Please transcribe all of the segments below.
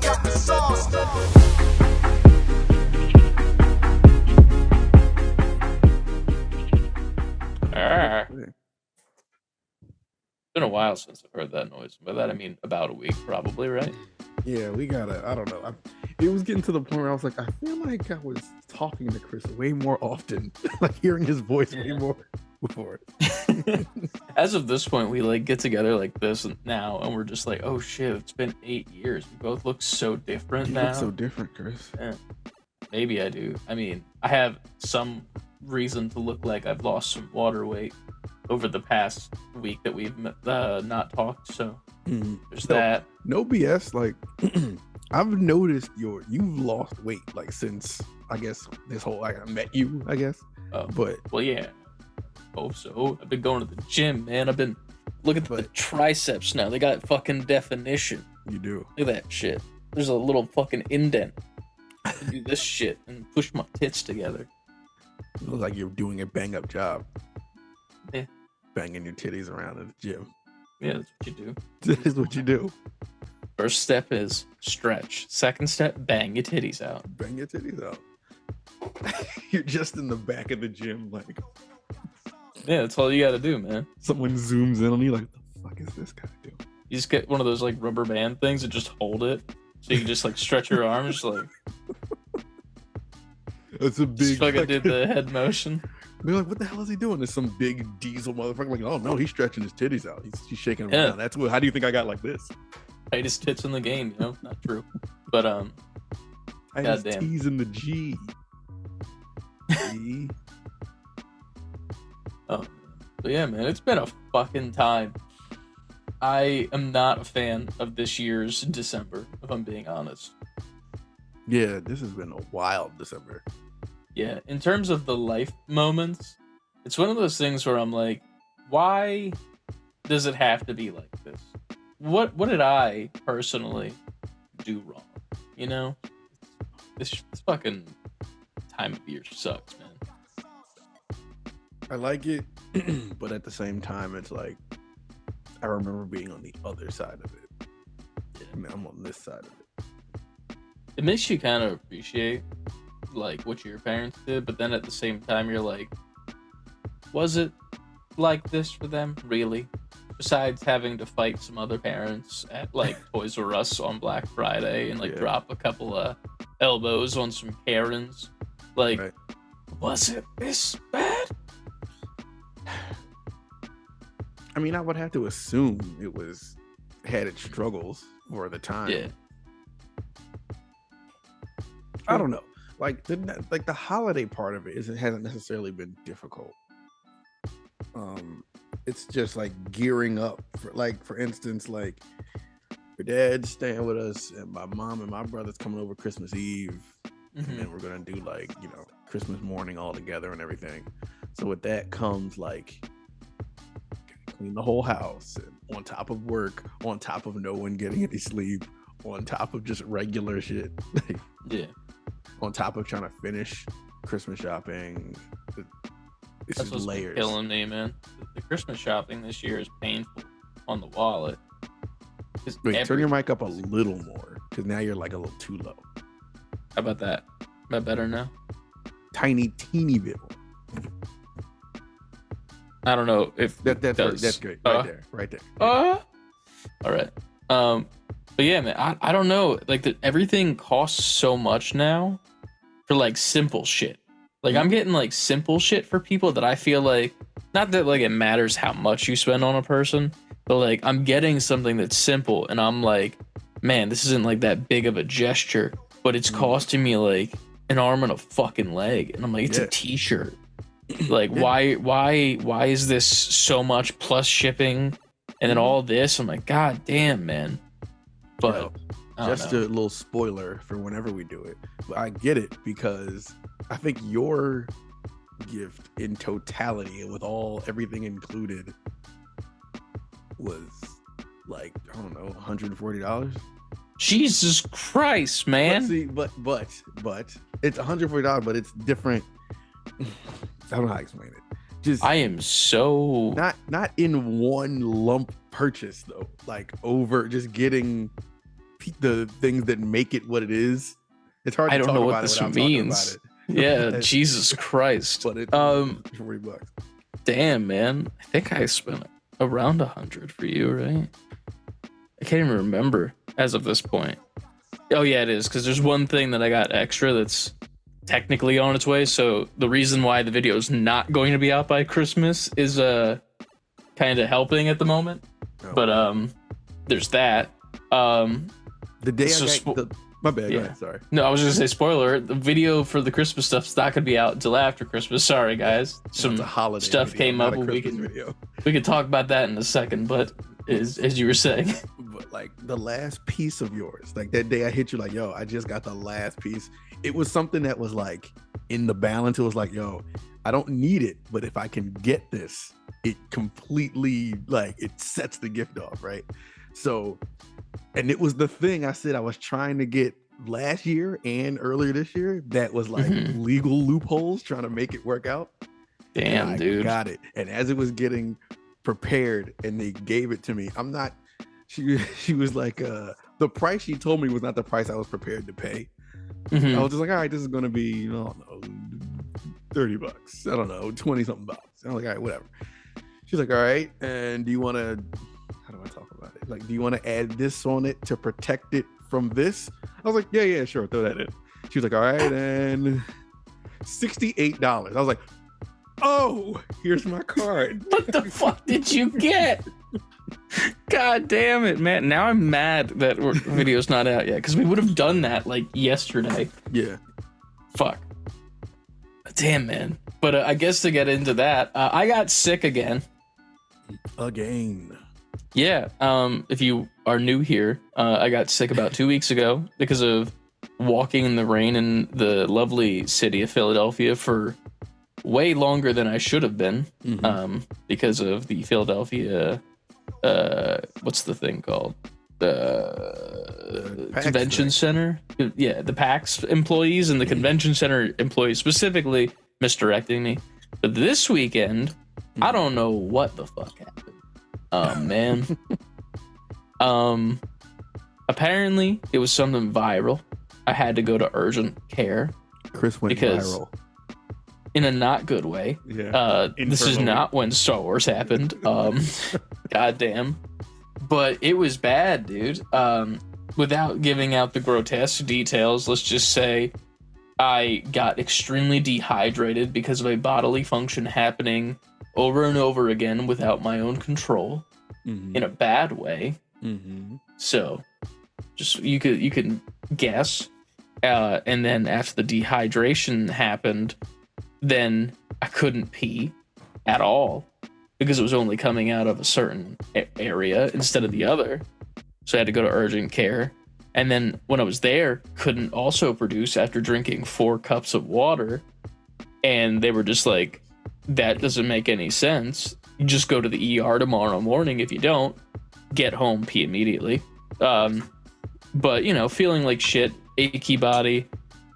Got the sauce. It's been a while since I've heard that noise. By that I mean about a week, probably, right? Yeah, we gotta. I don't know. It was getting to the point where I was like, I feel like I was talking to Chris way more often, like hearing his voice way more before. As of this point, we like get together like this now, and we're just like, oh shit, it's been 8 years. We both look so different You now. look so different, Chris. Yeah. Maybe I do. I mean, I have some reason to look like I've lost some water weight over the past week that we've not talked. So there's that. No BS. Like I've noticed you've lost weight like since I guess this whole I met you. I guess. But well, yeah. Oh, so I've been going to the gym, man. I've been looking at the triceps now. They got fucking definition. You do. Look at that shit. There's a little fucking indent. I do this shit and push my tits together. It looks like you're doing a bang up job. Yeah. Banging your titties around in the gym. Yeah, that's what you do. That is what you do. First step is stretch. Second step, bang your titties out. Bang your titties out. You're just in the back of the gym, like yeah, that's all you gotta do, man. someone zooms in on you, like, the fuck is this guy doing? You just get one of those like rubber band things and just hold it, so you can just like stretch your arms, like It's a just big. fucking did the head motion. They're like, what the hell is he doing? There's some big diesel motherfucker. Like, oh no, he's stretching his titties out. He's shaking them Yeah. around. That's what. How do you think I got like this? Tightest tits in the game, you know? Not true, but I just Goddamn. T's in the G. G. oh, but yeah, man, it's been a fucking time. I am not a fan of this year's December, if I'm being honest. Yeah, this has been a wild December. Yeah, in terms of the life moments, it's one of those things where I'm like, why does it have to be like this? What did I personally do wrong? You know? This fucking time of year sucks, man. I like it, but at the same time, it's like I remember being on the other side of it. Yeah. I mean, I'm on this side of it. It makes you kind of appreciate like what your parents did, but then at the same time you're like, was it like this for them, really? Besides having to fight some other parents at like Toys R Us on Black Friday and like Yeah. drop a couple of elbows on some Karens, like Right. was it this bad? I mean, I would have to assume it had its struggles for the time. Yeah. I don't know. Like the holiday part of it hasn't necessarily been difficult. It's just like gearing up for, like, for instance, like your dad's staying with us and my mom and my brother's coming over Christmas Eve, and then we're gonna do like, you know, Christmas morning all together and everything. So with that comes like clean the whole house, and on top of work, on top of no one getting any sleep, on top of just regular shit. Yeah. On top of trying to finish Christmas shopping. It's That's just what's layers. killing me, man. The Christmas shopping this year is painful on the wallet. 'Cause Wait, turn your mic up a little more, because now you're like a little too low. How about that? Am I better now? Tiny, teeny bit more. I don't know if That's good. Right there. All right. But yeah, man, I don't know. Like everything costs so much now for like simple shit. Like I'm getting like simple shit for people that I feel like, not that like it matters how much you spend on a person, but like I'm getting something that's simple and I'm like, man, this isn't like that big of a gesture, but it's costing me like an arm and a fucking leg. And I'm like, it's a t-shirt. Like why is this so much plus shipping and then all this? I'm like, god damn, man. But just a little spoiler for whenever we do it. But I get it, because I think your gift in totality and with everything included was like, I don't know, $140. Jesus Christ, man. But see, but it's $140, but it's different. I don't know how to explain it. Just I am so not in one lump purchase though. Like over just getting the things that make it what it is. It's hard to I don't talk know about what it this without means. talking Yeah, about it. Jesus Christ. But it's $40. Damn, man. I think I spent around 100 for you, right? I can't even remember as of this point. Oh yeah, it is, because there's one thing that I got extra that's technically on its way. So the reason why the video is not going to be out by Christmas is kind of helping at the moment. Oh. But there's that. The day so I got my bad. yeah. Go ahead, sorry. No, I was gonna say spoiler. The video for the Christmas stuff's not gonna be out until after Christmas. Sorry, guys. Some It's a holiday stuff video, came not up. a We Christmas video. can talk about that in a second. But as you were saying, But like the last piece of yours, like that day I hit you, like, yo, I just got the last piece. It was something that was like in the balance. It was like, yo, I don't need it, but if I can get this, it completely like it sets the gift off, right? So, and it was the thing I said I was trying to get last year and earlier this year that was like legal loopholes trying to make it work out. damn, I dude. got it. And as it was getting prepared and they gave it to me, she was like the price she told me was not the price I was prepared to pay. Mhm. I was just like, all right, this is gonna be, I don't know, $30. I don't know, 20 something bucks. I was like, all right, whatever. She's like, all right, and do you want to, how do I talk about it? Like, do you want to add this on it to protect it from this? I was like, yeah, sure, throw that in. She was like, all right, and $68. I was like, oh, here's my card. What the fuck did you get? God damn it, man. Now I'm mad that video's not out yet, because we would have done that like yesterday. Yeah. Fuck. Damn, man. But I guess to get into that, I got sick again. Again. Yeah. If you are new here, I got sick about 2 weeks ago because of walking in the rain in the lovely city of Philadelphia for way longer than I should have been. Because of the Philadelphia, what's the thing called? The PAX convention thing. center. Yeah, the PAX employees and the convention center employees specifically misdirecting me. But this weekend, I don't know what the fuck happened. Oh man. Apparently it was something viral. I had to go to urgent care Chris went because viral. in a not good way. Yeah. This is Internally. not when Star Wars happened. Goddamn. But it was bad, dude. Without giving out the grotesque details, let's just say I got extremely dehydrated because of a bodily function happening over and over again without my own control in a bad way. So just you can guess. And then after the dehydration happened, then I couldn't pee at all because it was only coming out of a certain area instead of the other. So I had to go to urgent care. And then when I was there, couldn't also produce after drinking 4 cups of water. And they were just like, that doesn't make any sense. You just go to the ER tomorrow morning. If you don't, get home, pee immediately. But, you know, feeling like shit, achy body,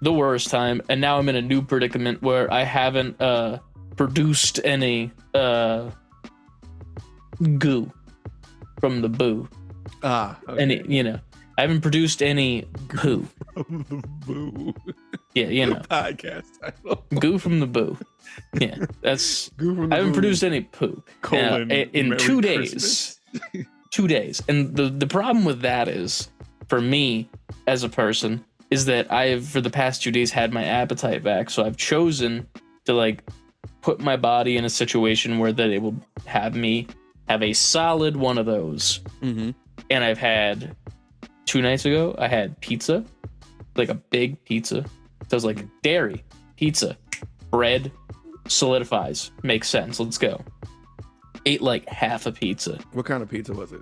the worst time. And now I'm in a new predicament where I haven't produced any goo from the boo. Okay. Any, you know, I haven't produced any poo. From the boo. Yeah, you know, Podcast title. goo from the boo. Yeah, that's. Goo from the I haven't boo. produced any poo in Merry 2 Christmas. days. 2 days, and the problem with that is, for me as a person, is that I've for the past 2 days had my appetite back, so I've chosen to like put my body in a situation where that it will have me have a solid one of those. And I've had 2 nights ago, I had pizza, like a big pizza. So I was like, dairy, pizza, bread, solidifies, makes sense. Let's go. Ate like half a pizza, What kind of pizza was it?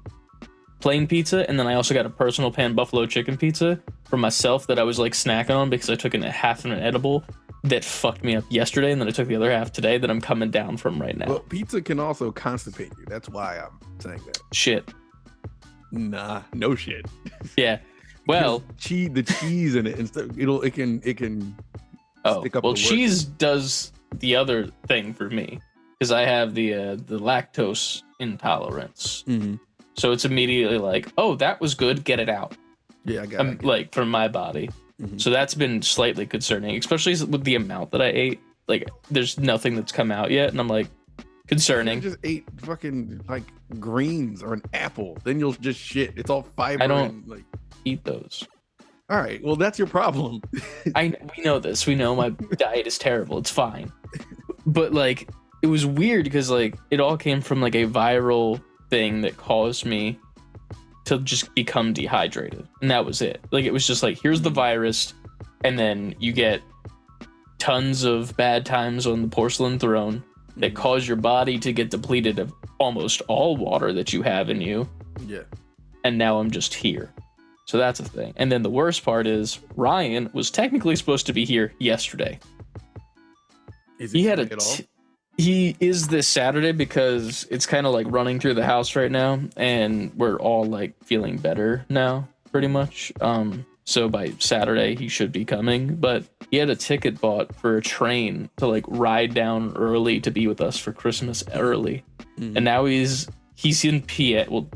plain pizza, and then I also got a personal pan buffalo chicken pizza for myself that I was like snacking on because I took in a half of an edible that fucked me up yesterday, and then I took the other half today that I'm coming down from right now. Well, pizza can also constipate you. That's why I'm saying that. Shit. Nah, no shit. Yeah. Well, the cheese in it instead it can oh, stick up well, the work. cheese does the other thing for me. because I have the lactose intolerance. So it's immediately like, oh, that was good, get it out. Yeah, I got it. Like from my body. So that's been slightly concerning, especially with the amount that I ate. Like, there's nothing that's come out yet, and I'm like, concerning. I just ate fucking like greens or an apple, then you'll just shit. It's all fiber. I don't and, like, eat those. all right, well, that's your problem. We know this. We know my diet is terrible. It's fine. But like, it was weird because like it all came from like a viral thing that caused me to just become dehydrated, and that was it. Like, it was just like, here's the virus, and then you get tons of bad times on the porcelain throne that cause your body to get depleted of almost all water that you have in you. Yeah. And now I'm just here. So that's a thing. And then the worst part is Ryan was technically supposed to be here yesterday. Is He had at all? he is this Saturday because it's kind of like running through the house right now, and we're all like feeling better now, pretty much. So by Saturday he should be coming, but he had a ticket bought for a train to like ride down early to be with us for Christmas early. And now he's in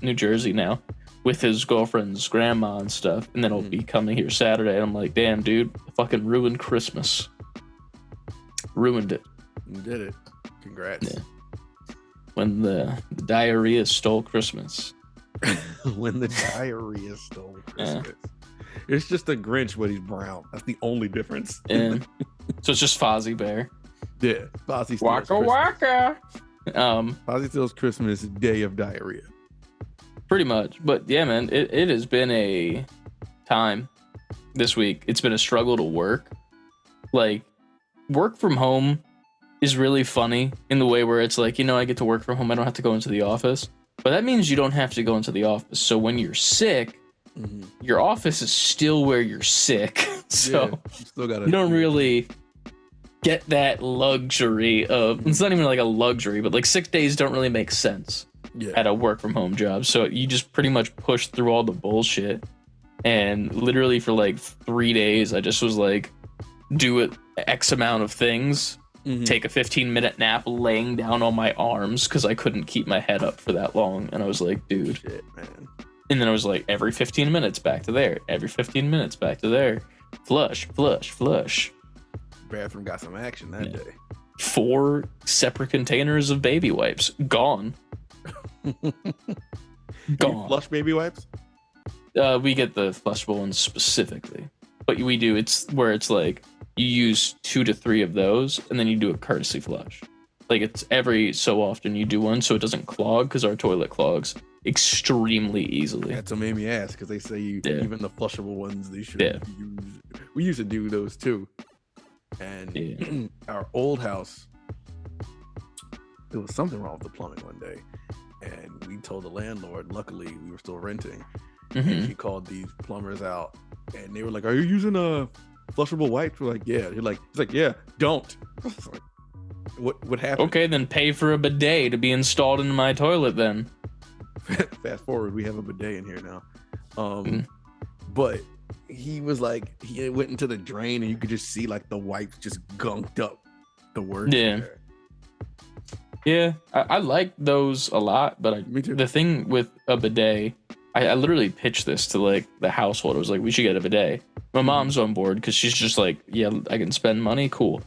New Jersey now with his girlfriend's grandma and stuff, and then he'll be coming here Saturday. And I'm like, damn, dude, I fucking ruined Christmas. Ruined it. You did it. Congrats. Yeah. When the diarrhea stole Christmas. When the diarrhea stole Christmas. It's just a Grinch, but he's brown. That's the only difference. Yeah. So it's just Fozzie Bear. Yeah. Fozzie steals Waka Christmas. waka. Fozzie steals Christmas, day of diarrhea. Pretty much. But yeah, man, it has been a time this week. It's been a struggle to work. Like, work from home is really funny in the way where it's like, I get to work from home. I don't have to go into the office. But that means you don't have to go into the office. So when you're sick, your office is still where you're sick. So you don't really get that luxury of, it's not even like a luxury, but like sick days don't really make sense at a work from home job. So you just pretty much push through all the bullshit. And literally for like 3 days, I just was like, do it X amount of things, take a 15-minute nap laying down on my arms because I couldn't keep my head up for that long. And I was like, dude. Shit, man. And then I was like, every 15 minutes back to there. Every 15 minutes back to there. Flush, flush, flush. Bathroom got some action that day. 4 separate containers of baby wipes. Gone. Gone. Flush baby wipes? We get the flushable ones specifically. But we do, it's where it's like, you use 2 to 3 of those, and then you do a courtesy flush. Like, it's every so often you do one so it doesn't clog, because our toilet clogs extremely easily. That's what made me ask, because they say even the flushable ones, they should use. We used to do those too. And our old house, there was something wrong with the plumbing one day. And we told the landlord, luckily we were still renting, and he called these plumbers out, and they were like, are you using a flushable wipes? We're like, yeah. He's like, yeah, don't. Like, what happened? Okay, then pay for a bidet to be installed into my toilet then. Fast forward, we have a bidet in here now. But he was like, he went into the drain and you could just see like the wipes just gunked up the word. Yeah, I like those a lot, but Me too. The thing with a bidet, I literally pitched this to like the household. I was like, we should get a bidet. My mom's on board because she's just like, yeah, I can spend money, cool.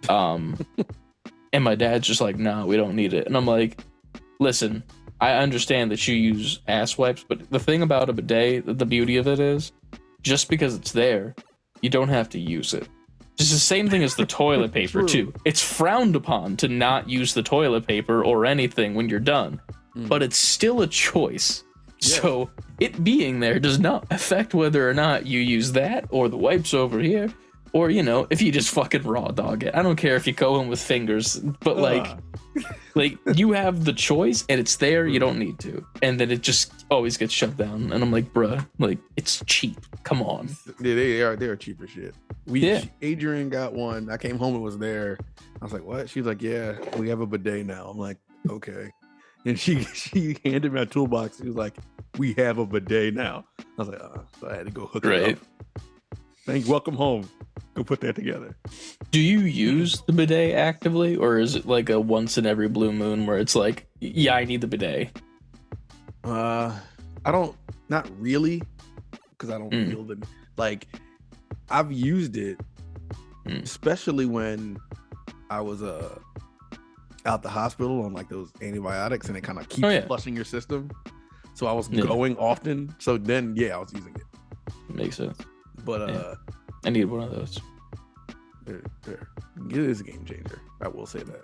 And my dad's just like, nah, we don't need it. And I'm like, listen, I understand that you use ass wipes, but the thing about a bidet, the beauty of it is, just because it's there, you don't have to use it. It's the same thing as the toilet paper, too. It's frowned upon to not use the toilet paper or anything when you're done, but it's still a choice. Yeah. So it being there does not affect whether or not you use that or the wipes over here, or, if you just fucking raw dog it. I don't care if you go in with fingers, but like you have the choice and it's there. You don't need to. And then it just always gets shut down. And I'm like, bruh, like, it's cheap. Come on. Yeah, they're cheaper shit. Adrian got one. I came home and was there. I was like, what? She's like, yeah, we have a bidet now. I'm like, okay. And she handed me a toolbox. She was like, we have a bidet now. I was like, so I had to go hook it up. Welcome home. Go put that together. Do you use the bidet actively, or is it like a once in every blue moon where it's like, yeah, I need the bidet? I don't, not really, because I don't feel the like. I've used it, especially when I was out the hospital on like those antibiotics, and it kind of keeps flushing your system. So I was going often. So then, I was using it. Makes sense. But I need one of those. It is a game changer. I will say that.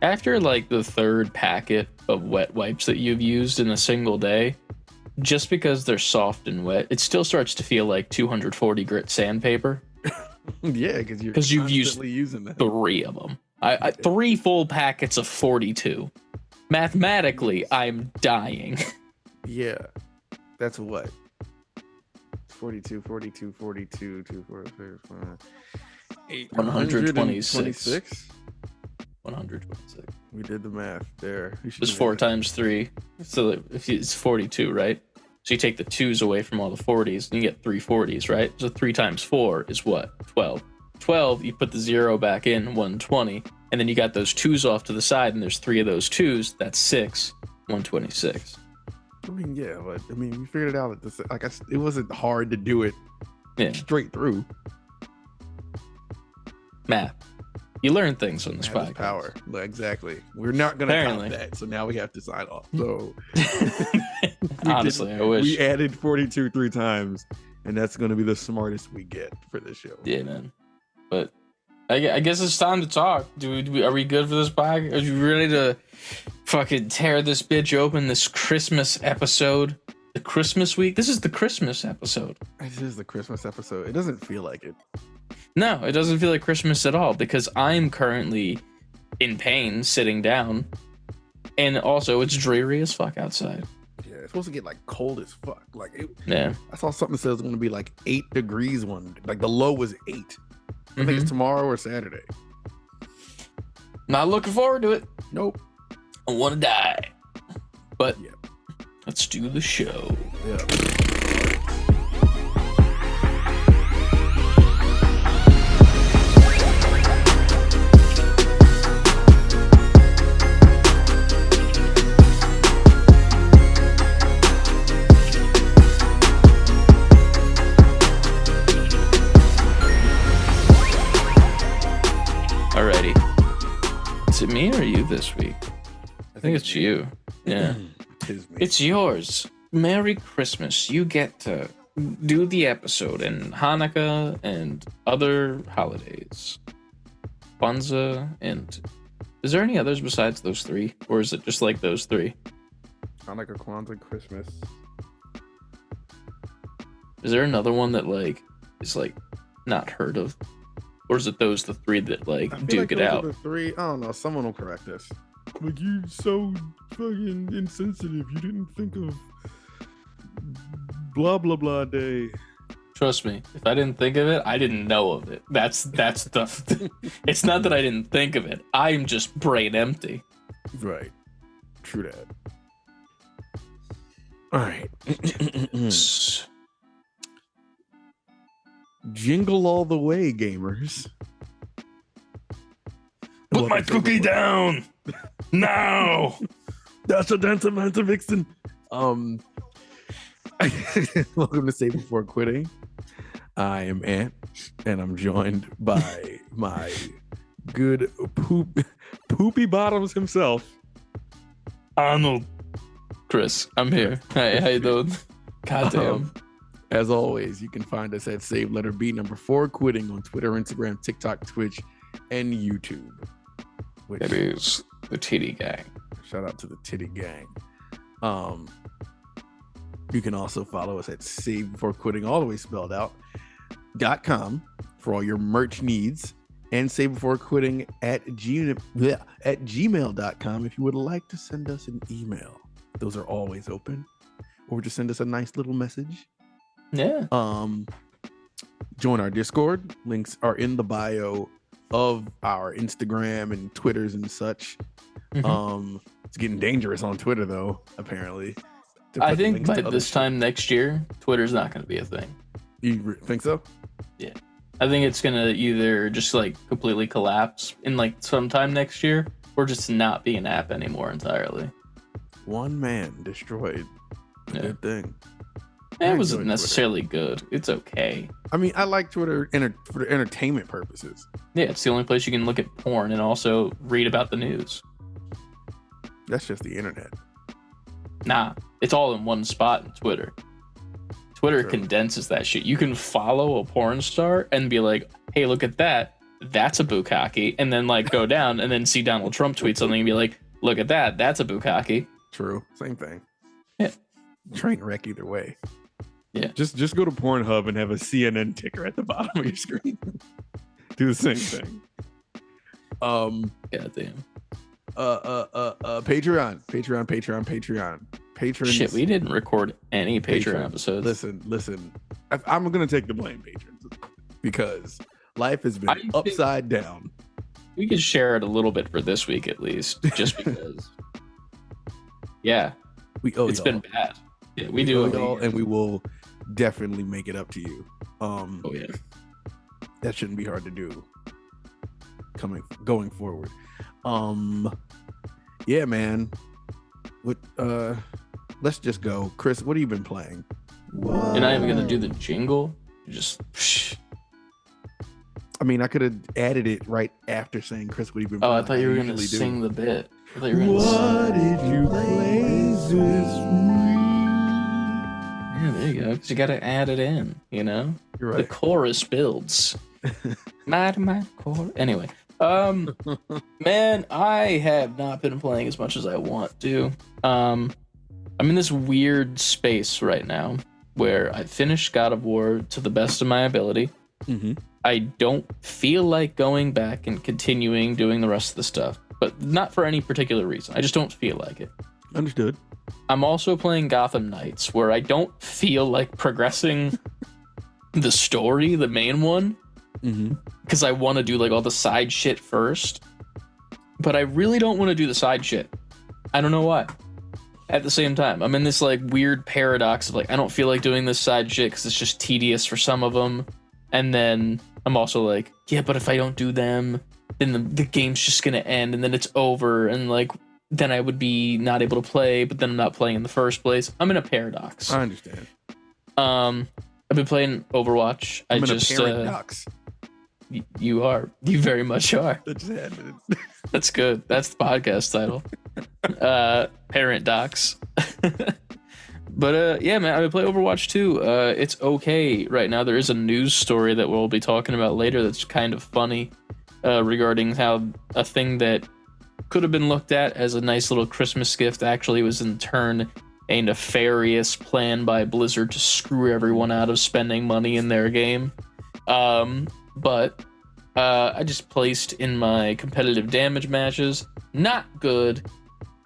After like the third packet of wet wipes that you've used in a single day, just because they're soft and wet, it still starts to feel like 240 grit sandpaper. Yeah, because you've using that. 3 of them. I 3 full packets of 42. Mathematically, I'm dying. Yeah, that's what. 42, 42, 42, 246, 126. 126. We did the math there. It's 4 times 3. So if it's 42, right? So you take the 2s away from all the 40s, and you get 3 40s, right? So 3 times 4 is what? 12. 12, you put the 0 back in, 120, and then you got those 2s off to the side, and there's 3 of those 2s. That's 6, 126. I mean, yeah, but I mean, we figured it out. It wasn't hard to do it straight through. Math. You learn things on this podcast. Power. Exactly. We're not going to count that, so now we have to sign off. So honestly, I wish. We added 42 3 times, and that's going to be the smartest we get for this show. Yeah, man. But I guess it's time to talk. Are we good for this podcast? Are you ready to fucking tear this bitch open? This Christmas episode, the Christmas week. This is the Christmas episode. This is the Christmas episode. It doesn't feel like it. No, it doesn't feel like Christmas at all because I'm currently in pain sitting down, and also it's dreary as fuck outside. Yeah, it's supposed to get like cold as fuck. I saw something that says it's going to be like 8 degrees like the low was 8. I think it's tomorrow or Saturday. Not looking forward to it. Nope. I want to die. But let's do the show. Yeah. Alrighty. Is it me or you this week? I think it's you. Yeah. It's yours. Merry Christmas. You get to do the episode in Hanukkah and other holidays. Kwanzaa and... Is there any others besides those 3? Or is it just like those 3? Hanukkah, Kwanzaa, Christmas. Is there another one that like is like not heard of? Or is it the 3 that like duke it out? The 3, I don't know. Someone will correct us. Like, you so fucking insensitive. You didn't think of blah blah blah day. Trust me, if I didn't think of it, I didn't know of it. That's the. It's not that I didn't think of it. I'm just brain empty. Right. True that. All right. Jingle all the way, gamers. Put my cookie down now. That's a dance of Vixen. Welcome to Save Before Quitting. I am Ant, and I'm joined by my good poopy bottoms himself, Arnold. Chris, I'm here. Hey, how you doing? Goddamn. As always, you can find us at savebeforequitting on Twitter, Instagram, TikTok, Twitch, and YouTube. It is the Titty Gang. Shout out to the Titty Gang. You can also follow us at savebeforequitting, all the way spelled out, .com for all your merch needs, and savebeforequitting at gmail.com if you would like to send us an email. Those are always open. Or just send us a nice little message. Yeah. Join our Discord. Links are in the bio of our Instagram and Twitters and such. It's getting dangerous on Twitter though, apparently. I think by this time next year, Twitter's not going to be a thing. You think so? Yeah. I think it's gonna either just like completely collapse in like sometime next year, or just not be an app anymore entirely. One man destroyed a good thing. It wasn't necessarily good. It's okay. I mean, I like Twitter for the entertainment purposes. Yeah, it's the only place you can look at porn and also read about the news. That's just the internet. Nah, it's all in one spot in Twitter. Twitter condenses that shit. You can follow a porn star and be like, hey, look at that. That's a bukkake. And then like go down and then see Donald Trump tweet something and be like, look at that. That's a bukkake. True. Same thing. Yeah. Train wreck either way. Yeah. Just go to Pornhub and have a CNN ticker at the bottom of your screen. Do the same thing. Goddamn. Patreon. Shit, we didn't record any Patreon episodes. Listen. I'm gonna take the blame, patrons, because life has been upside down. We could share it a little bit for this week at least, just because. Yeah, it's been bad. Yeah, we do, y'all, and we will definitely make it up to you. Oh yeah, that shouldn't be hard to do. Going forward. Yeah, man. What? Let's just go, Chris. What have you been playing? You're not even gonna do the jingle. Just. I mean, I could have added it right after saying, Chris, what have you been playing? I thought you were gonna sing the bit. I thought you were gonna what did you play this week? Yeah, there you go. Because you gotta add it in. You know, you're right. The chorus builds. my chorus. Anyway, man, I have not been playing as much as I want to. I'm in this weird space right now where I finished God of War to the best of my ability. Mm-hmm. I don't feel like going back and continuing doing the rest of the stuff, but not for any particular reason. I just don't feel like it. Understood. I'm also playing Gotham Knights, where I don't feel like progressing the story, the main one, because I want to do like all the side shit first. But I really don't want to do the side shit. I don't know why. At the same time, I'm in this like weird paradox of like, I don't feel like doing this side shit because it's just tedious for some of them. And then I'm also like, yeah, but if I don't do them, then the game's just going to end and then it's over. And like, then I would be not able to play, but then I'm not playing in the first place. I'm in a paradox. I understand. I've been playing Overwatch. I'm in a paradox. You are. You very much are. That's good. That's the podcast title. Parent docs. But yeah, man, I've been playing Overwatch too. It's okay right now. There is a news story that we'll be talking about later that's kind of funny regarding how a thing that could have been looked at as a nice little Christmas gift actually was in turn a nefarious plan by Blizzard to screw everyone out of spending money in their game. But I just placed in my competitive damage matches. Not good.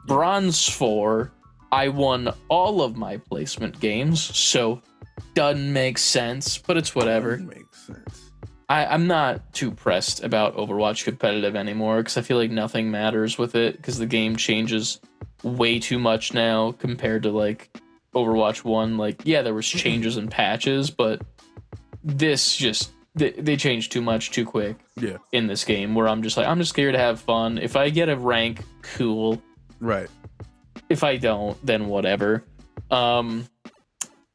Bronze 4. I won all of my placement games, so doesn't make sense, but it's whatever. Makes sense. I'm not too pressed about Overwatch competitive anymore because I feel like nothing matters with it because the game changes way too much now compared to like Overwatch 1. Like, yeah, there was changes and patches, but this just they changed too much too quick in this game where I'm just like, I'm just scared to have fun. If I get a rank, cool. Right. If I don't, then whatever.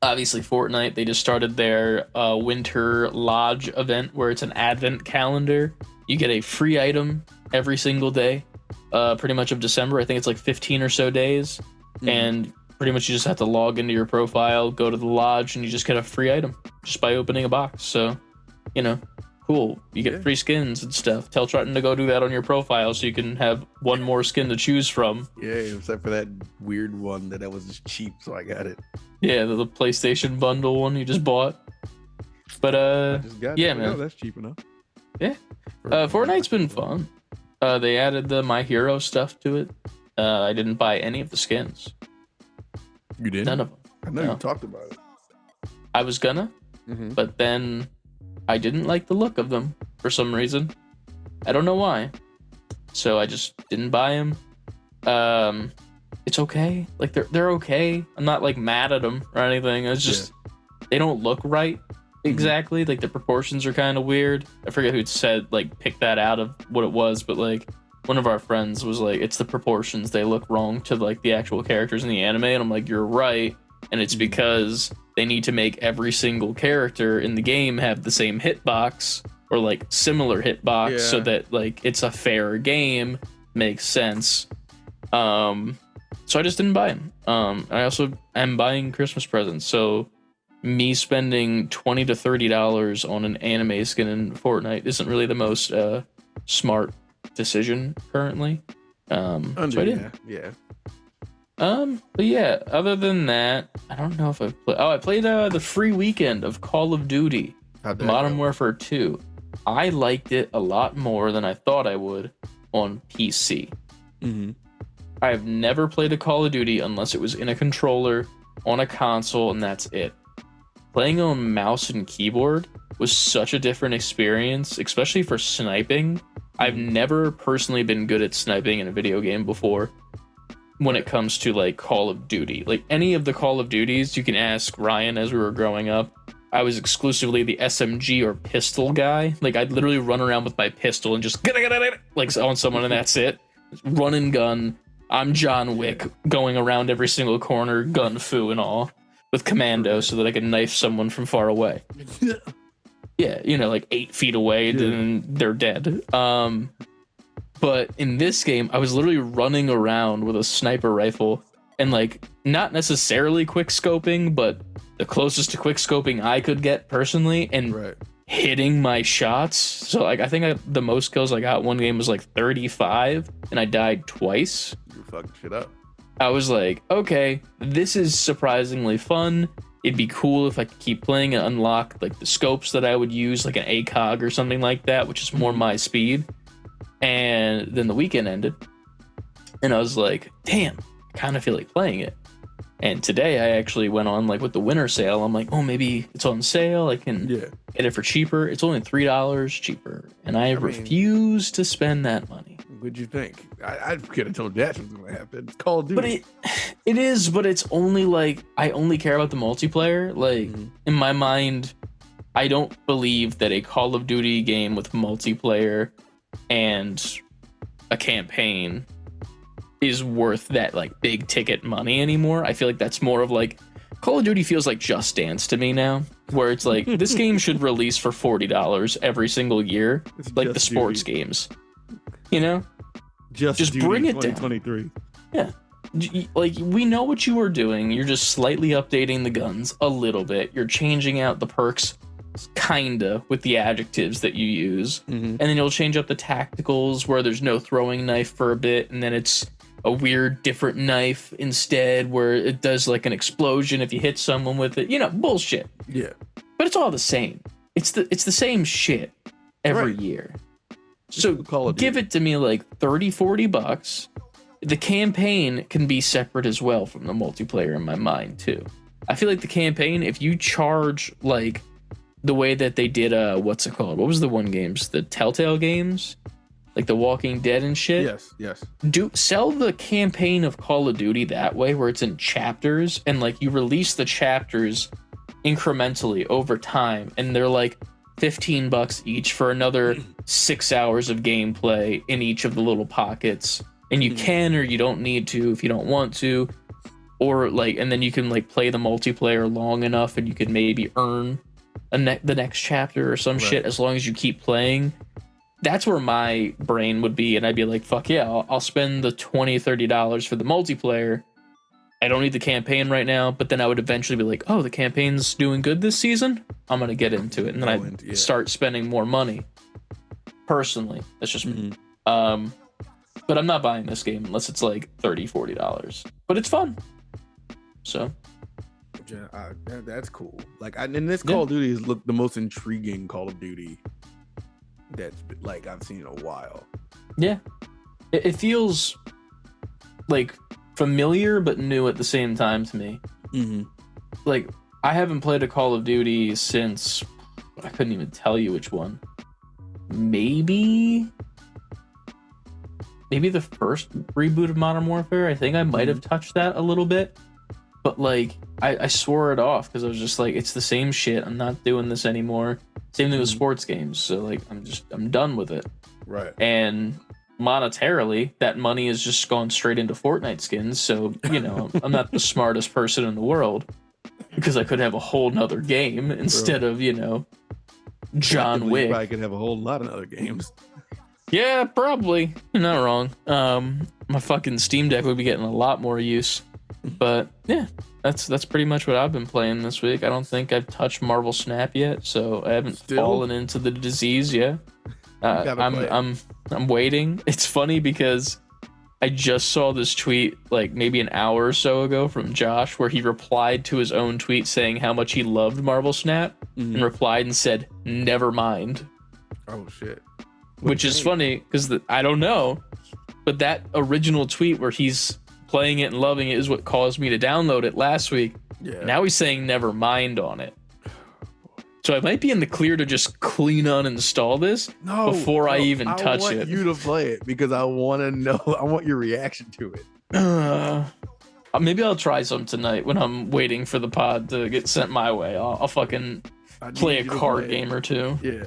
Obviously, Fortnite, they just started their Winter Lodge event where it's an advent calendar. You get a free item every single day, pretty much of December. I think it's like 15 or so days. And pretty much you just have to log into your profile, go to the lodge, and you just get a free item just by opening a box. So, you know, cool. You get free skins and stuff. Tell Triton to go do that on your profile so you can have one more skin to choose from. Yeah, except for that weird one that was just cheap, so I got it. Yeah, the PlayStation bundle one you just bought. But yeah, man. Oh, that's cheap enough. Yeah. Fortnite's been fun. They added the My Hero stuff to it. I didn't buy any of the skins. You didn't? None of them. I know you talked about it. I was gonna, but then I didn't like the look of them for some reason. I don't know why. So I just didn't buy them. It's okay. Like they're okay. I'm not like mad at them or anything. It's just they don't look right exactly. Like the proportions are kind of weird. I forget who said like pick that out of what it was, but like one of our friends was like, it's the proportions, they look wrong to like the actual characters in the anime, and I'm like, you're right, and it's because they need to make every single character in the game have the same hitbox or like similar hitbox so that like it's a fair game. Makes sense. So I just didn't buy them. I also am buying Christmas presents, so me spending $20 to $30 on an anime skin in Fortnite isn't really the most smart decision currently. So I didn't. Yeah. But yeah, other than that, I don't know if I've played. Oh, I played the free weekend of Call of Duty Modern Warfare 2. I liked it a lot more than I thought I would on PC. I've never played a Call of Duty unless it was in a controller on a console, and that's it. Playing on mouse and keyboard was such a different experience, especially for sniping. I've never personally been good at sniping in a video game before when it comes to like Call of Duty. Like any of the Call of Duties, you can ask Ryan as we were growing up. I was exclusively the SMG or pistol guy. Like I'd literally run around with my pistol and just like on someone, and that's it. Run and gun. I'm John Wick going around every single corner, gun fu and all, with commando so that I can knife someone from far away. Yeah, you know, like 8 feet away, then they're dead. But in this game, I was literally running around with a sniper rifle and like not necessarily quick scoping, but the closest to quick scoping I could get personally, and hitting my shots. So like I think the most kills I got one game was like 35, and I died twice. You were fucking shit up. I was like, okay, this is surprisingly fun. It'd be cool if I could keep playing and unlock like the scopes that I would use, like an ACOG or something like that, which is more my speed. And then the weekend ended, and I was like, damn, I kind of feel like playing it. And today I actually went on like with the winter sale. I'm like, oh, maybe it's on sale. I can get it for cheaper. It's only $3 cheaper, and I refuse to spend that money. What'd you think? I could have told Dash what's going to happen. It's Call of Duty. But it is, but it's only like, I only care about the multiplayer. Like in my mind, I don't believe that a Call of Duty game with multiplayer and a campaign is worth that like big ticket money anymore. I feel like that's more of like, Call of Duty feels like Just Dance to me now, where it's like this game should release for $40 every single year, it's like the sports games, you know. Just bring it down. 2023. Yeah, like we know what you are doing. You're just slightly updating the guns a little bit. You're changing out the perks kinda with the adjectives that you use, and then you'll change up the tacticals where there's no throwing knife for a bit, and then it's a weird different knife instead where it does like an explosion if you hit someone with it, you know, bullshit. Yeah, but it's all the same. It's the same shit every year. So give it to me like $30-$40. The campaign can be separate as well from the multiplayer in my mind too. I feel like the campaign, if you charge like the way that they did what's it called? What was the one games? The Telltale games? Like The Walking Dead and shit? Yes. Sell the campaign of Call of Duty that way, where it's in chapters, and like you release the chapters incrementally over time, and they're like $15 each for another 6 hours of gameplay in each of the little pockets. And you can or you don't need to if you don't want to. Or like, and then you can like play the multiplayer long enough and you can maybe earn the next chapter or some shit as long as you keep playing. That's where my brain would be, and I'd be like, fuck yeah, I'll spend the $20-$30 for the multiplayer. I don't need the campaign right now, but then I would eventually be like, oh, the campaign's doing good this season? I'm going to get into it, and then I'd start spending more money. Personally, that's just me. But I'm not buying this game unless it's like $30-$40. But it's fun. So... that's cool. Like, and this Call of Duty is the most intriguing Call of Duty that's like I've seen in a while. Yeah, it feels like familiar but new at the same time to me. Like I haven't played a Call of Duty since I couldn't even tell you which one. Maybe the first reboot of Modern Warfare. I think I might have touched that a little bit. But like I swore it off because I was just like, it's the same shit. I'm not doing this anymore. Same thing with sports games. So like I'm done with it. Right. And monetarily, that money is just gone straight into Fortnite skins. So, you know, I'm not the smartest person in the world because I could have a whole nother game instead of, you know, John Wick. I could have a whole lot of other games. Yeah, probably. You're not wrong. My fucking Steam Deck would be getting a lot more use. But yeah, that's pretty much what I've been playing this week. I don't think I've touched Marvel Snap yet, so I haven't fallen into the disease yet. I'm waiting. It's funny because I just saw this tweet like maybe an hour or so ago from Josh where he replied to his own tweet saying how much he loved Marvel Snap and replied and said, "Never mind." Oh shit. Which is funny because I don't know, but that original tweet where he's playing it and loving it is what caused me to download it last week. Yeah. Now he's saying never mind on it. So I might be in the clear to just clean uninstall this before I even touch it. I want you to play it because I want to know. I want your reaction to it. Maybe I'll try some tonight when I'm waiting for the pod to get sent my way. I'll fucking play a card game or two. Yeah.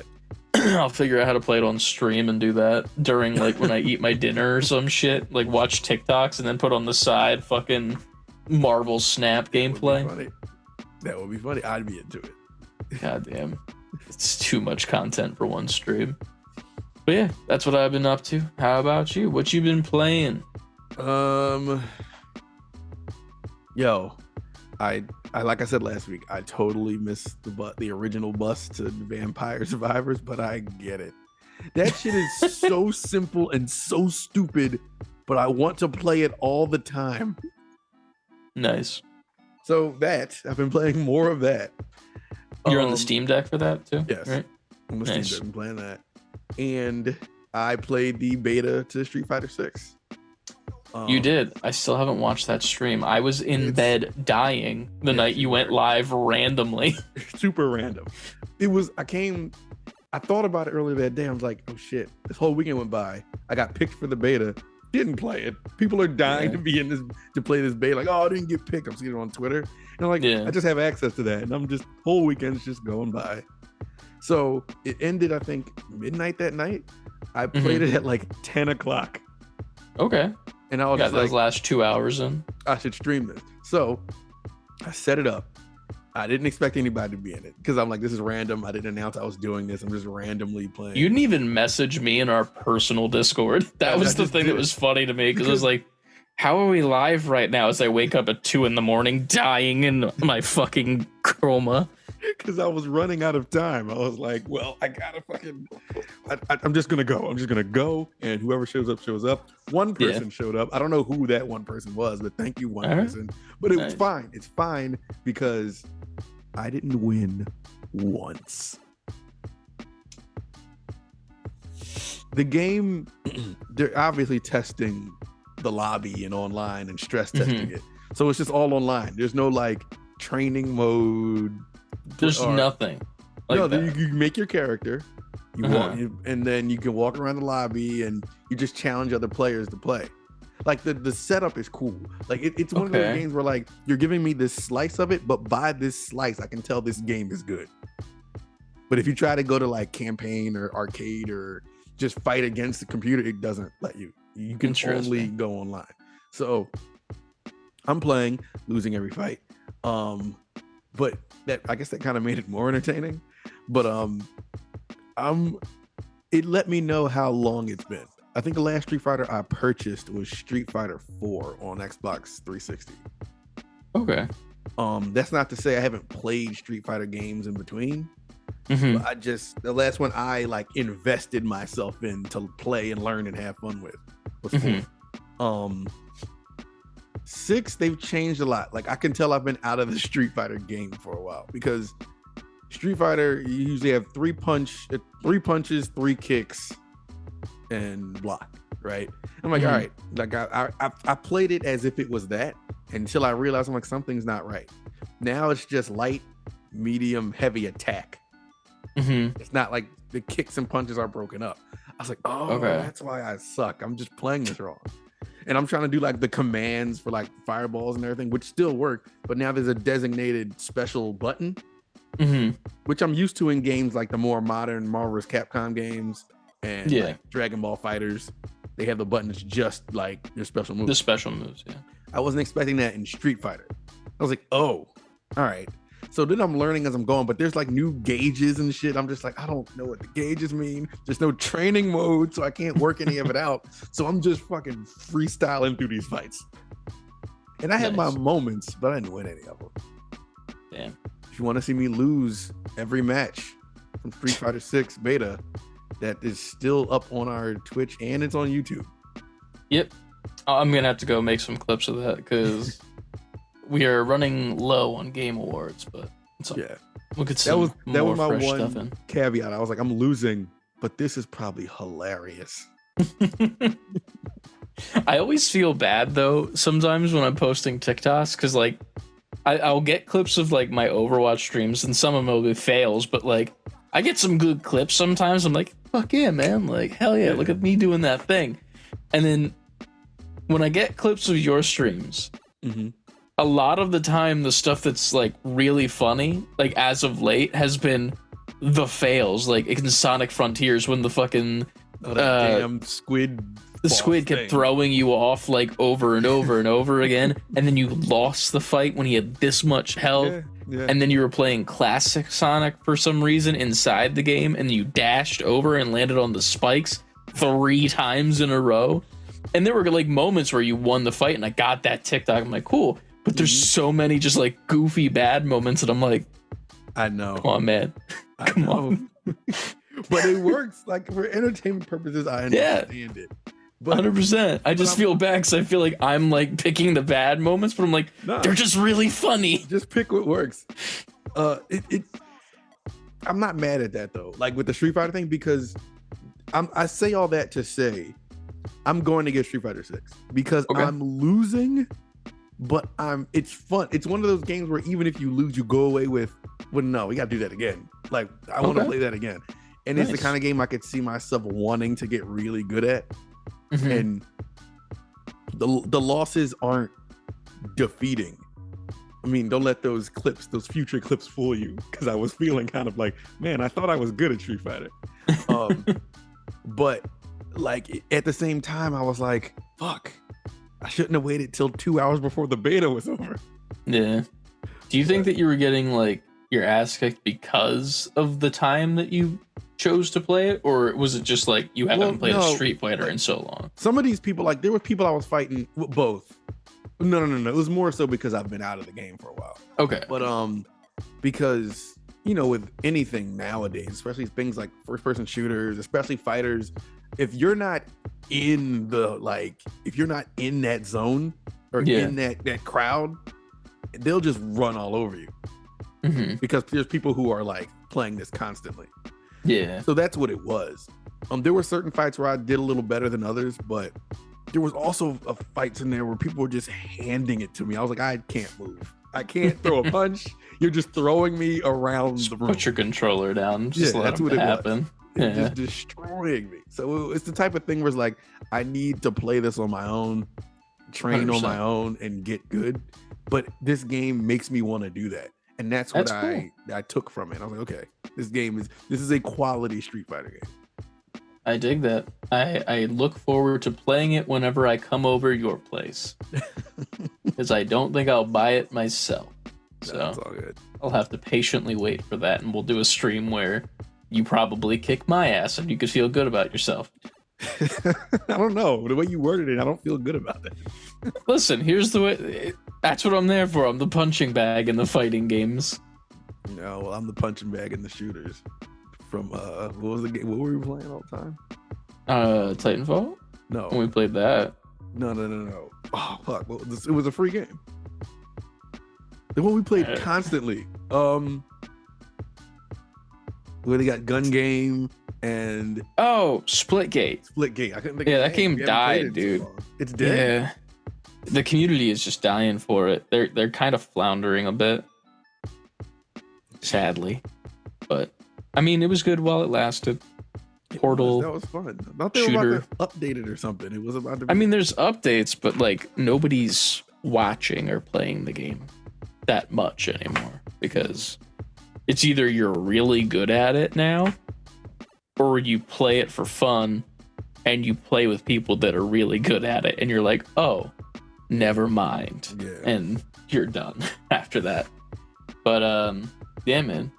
I'll figure out how to play it on stream and do that during like when I eat my dinner or some shit. Like watch TikToks and then put on the side fucking Marvel Snap gameplay. That would be funny. I'd be into it. God damn. It's too much content for one stream. But yeah, that's what I've been up to. How about you? What you been playing? Yo, I like I said last week, I totally missed the original bus to Vampire Survivors, but I get it. That shit is so simple and so stupid, but I want to play it all the time. Nice. So I've been playing more of that. You're on the Steam Deck for that too? Yes. Right? On the Steam Deck, I'm playing that. And I played the beta to Street Fighter 6. You did. I still haven't watched that stream. I was in bed dying the night you went live randomly. Super random. I thought about it earlier that day. I was like, oh shit, this whole weekend went by. I got picked for the beta. Didn't play it. People are dying to be in this, to play this beta. Like, oh, I didn't get picked. I'm seeing it on Twitter. And I'm like, I just have access to that. And I'm just, whole weekend's just going by. So it ended, I think, midnight that night. I played it at like 10 o'clock. Okay. And I was got those last 2 hours in. I should stream this. So I set it up. I didn't expect anybody to be in it because I'm like, this is random. I didn't announce I was doing this. I'm just randomly playing. You didn't even message me in our personal Discord. That was the thing that was funny to me because I was like, how are we live right now as I wake up at 2 a.m. dying in my fucking chroma? Because I was running out of time. I was like, well, I gotta fucking, I'm just gonna go. I'm just gonna go, and whoever shows up, shows up. One person showed up. I don't know who that one person was, but thank you, one person. But it was fine. It's fine because I didn't win once. The game, they're obviously testing the lobby and online and stress testing it. So it's just all online. There's no like training mode. There's nothing. Like you make your character, you walk, and then you can walk around the lobby and you just challenge other players to play. Like the setup is cool. Like it's one of those games where like you're giving me this slice of it, but by this slice, I can tell this game is good. But if you try to go to like campaign or arcade or just fight against the computer, it doesn't let you. You can only go online. So I'm playing, losing every fight. But that, I guess that kind of made it more entertaining. But it let me know how long it's been. I think the last Street Fighter I purchased was Street Fighter 4 on Xbox 360. Okay. That's not to say I haven't played Street Fighter games in between. But the last one I like invested myself in to play and learn and have fun with was 4. 6, they've changed a lot. Like I can tell I've been out of the Street Fighter game for a while because Street Fighter, you usually have 3 punches, 3 kicks, and block, right? I'm like, all right, like I played it as if it was that until I realized I'm like, something's not right. Now it's just light, medium, heavy attack. It's not like the kicks and punches are broken up. I was like, oh, that's why I suck. I'm just playing this wrong. and I'm trying to do like the commands for like fireballs and everything, which still work, but now there's a designated special button, which I'm used to in games like the more modern Marvel vs. Capcom games and like Dragon Ball Fighters. They have the buttons just like your special moves. The special moves, yeah. I wasn't expecting that in Street Fighter. I was like, oh, all right. So then I'm learning as I'm going, but there's like new gauges and shit. I'm just like, I don't know what the gauges mean. There's no training mode, so I can't work any of it out. So I'm just fucking freestyling through these fights. And I had my moments, but I didn't win any of them. Damn. If you want to see me lose every match from Street Fighter 6 beta, that is still up on our Twitch and it's on YouTube. Yep. I'm going to have to go make some clips of that because we are running low on Game Awards, but it's yeah, we'll get some that was my fresh one stuff in. caveat. I was like, I'm losing, but this is probably hilarious. I always feel bad though sometimes when I'm posting TikToks because like I'll get clips of like my Overwatch streams and some of them will be fails, but like I get some good clips sometimes. I'm like, fuck yeah, man, like hell yeah, look at me doing that thing. And then when I get clips of your streams, a lot of the time the stuff that's like really funny, like as of late, has been the fails, like in Sonic Frontiers when the fucking damn squid. The squid kept throwing you off like over and over and over again, and then you lost the fight when he had this much health, and then you were playing classic Sonic for some reason inside the game, and you dashed over and landed on the spikes 3 times in a row. And there were like moments where you won the fight, and I got that TikTok. I'm like, cool, but there's so many just like goofy bad moments that I'm like, I know, come on, man, come on. But it works like for entertainment purposes. I understand it. But 100%. I just feel bad because I feel like I'm like picking the bad moments, but I'm like, they're just really funny. Just pick what works. I'm not mad at that though. Like with the Street Fighter thing, because I say all that to say I'm going to get Street Fighter 6 because I'm losing, but it's fun. It's one of those games where even if you lose, you go away with, well, no, we got to do that again. Like I want to play that again. And it's the kind of game I could see myself wanting to get really good at. And the losses aren't defeating. I mean, don't let those future clips fool you, because I was feeling kind of like, man, I thought I was good at Street Fighter. But like at the same time, I was like, fuck, I shouldn't have waited till 2 hours before the beta was over. Yeah. Do you think that you were getting like your ass kicked because of the time that you chose to play it, or was it just like you haven't played a Street Fighter in so long? Some of these people, like there were people I was fighting both. No. It was more so because I've been out of the game for a while. Okay. But because with anything nowadays, especially things like first person shooters, especially fighters, if you're not in that zone or in that crowd, they'll just run all over you. Because there's people who are like playing this constantly. Yeah. So that's what it was. There were certain fights where I did a little better than others, but there was also fights in there where people were just handing it to me. I was like, I can't move. I can't throw a punch. You're just throwing me around the room. Put your controller down. Just let it happen. Just destroying me. So it's the type of thing where it's like, I need to play this on my own, train 100%. On my own, and get good. But this game makes me want to do that. And that's what I took from it. I was like, okay, this is a quality Street Fighter game. I dig that. I look forward to playing it whenever I come over your place. Because I don't think I'll buy it myself. So that's all good. I'll have to patiently wait for that, and we'll do a stream where you probably kick my ass and you could feel good about yourself. I don't know. The way you worded it, I don't feel good about that. Listen, here's the way. That's what I'm there for. I'm the punching bag in the fighting games. No, well, I'm the punching bag in the shooters. From what was the game? What were we playing all the time? Titanfall? No. When we played that. No. Oh fuck! Well, it was a free game. The one we played constantly. Where they got Gun Game and Splitgate. I couldn't think. That game died, dude. It's dead. Yeah. The community is just dying for it. They're kind of floundering a bit, sadly. But I mean, it was good while it lasted. Portal that was fun. I thought they were shooter. about to update it or something. It was about to be... I mean, there's updates, but like nobody's watching or playing the game that much anymore because it's either you're really good at it now or you play it for fun and you play with people that are really good at it and you're like, oh, never mind. Yeah. And you're done after that. But yeah, man,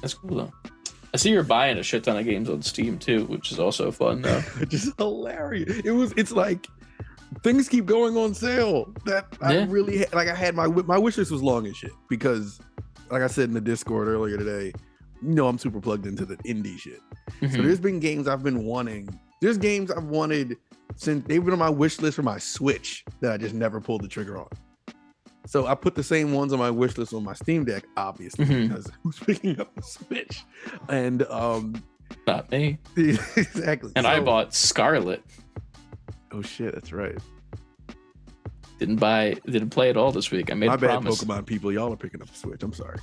that's cool though. I see you're buying a shit ton of games on Steam too, which is also fun though. Which is hilarious. It's like things keep going on sale that I really like. I had my wish list was long as shit because, like I said in the Discord earlier today, I'm super plugged into the indie shit. So there's been games I've been wanting. There's games I've wanted since they've been on my wish list for my Switch that I just never pulled the trigger on. So I put the same ones on my wish list on my Steam Deck, obviously, because who's picking up the Switch? And not me. Exactly. And I bought Scarlet. Oh shit, that's right. Didn't play it all this week. I made my a bad, promise. Pokemon people. Y'all are picking up the Switch. I'm sorry.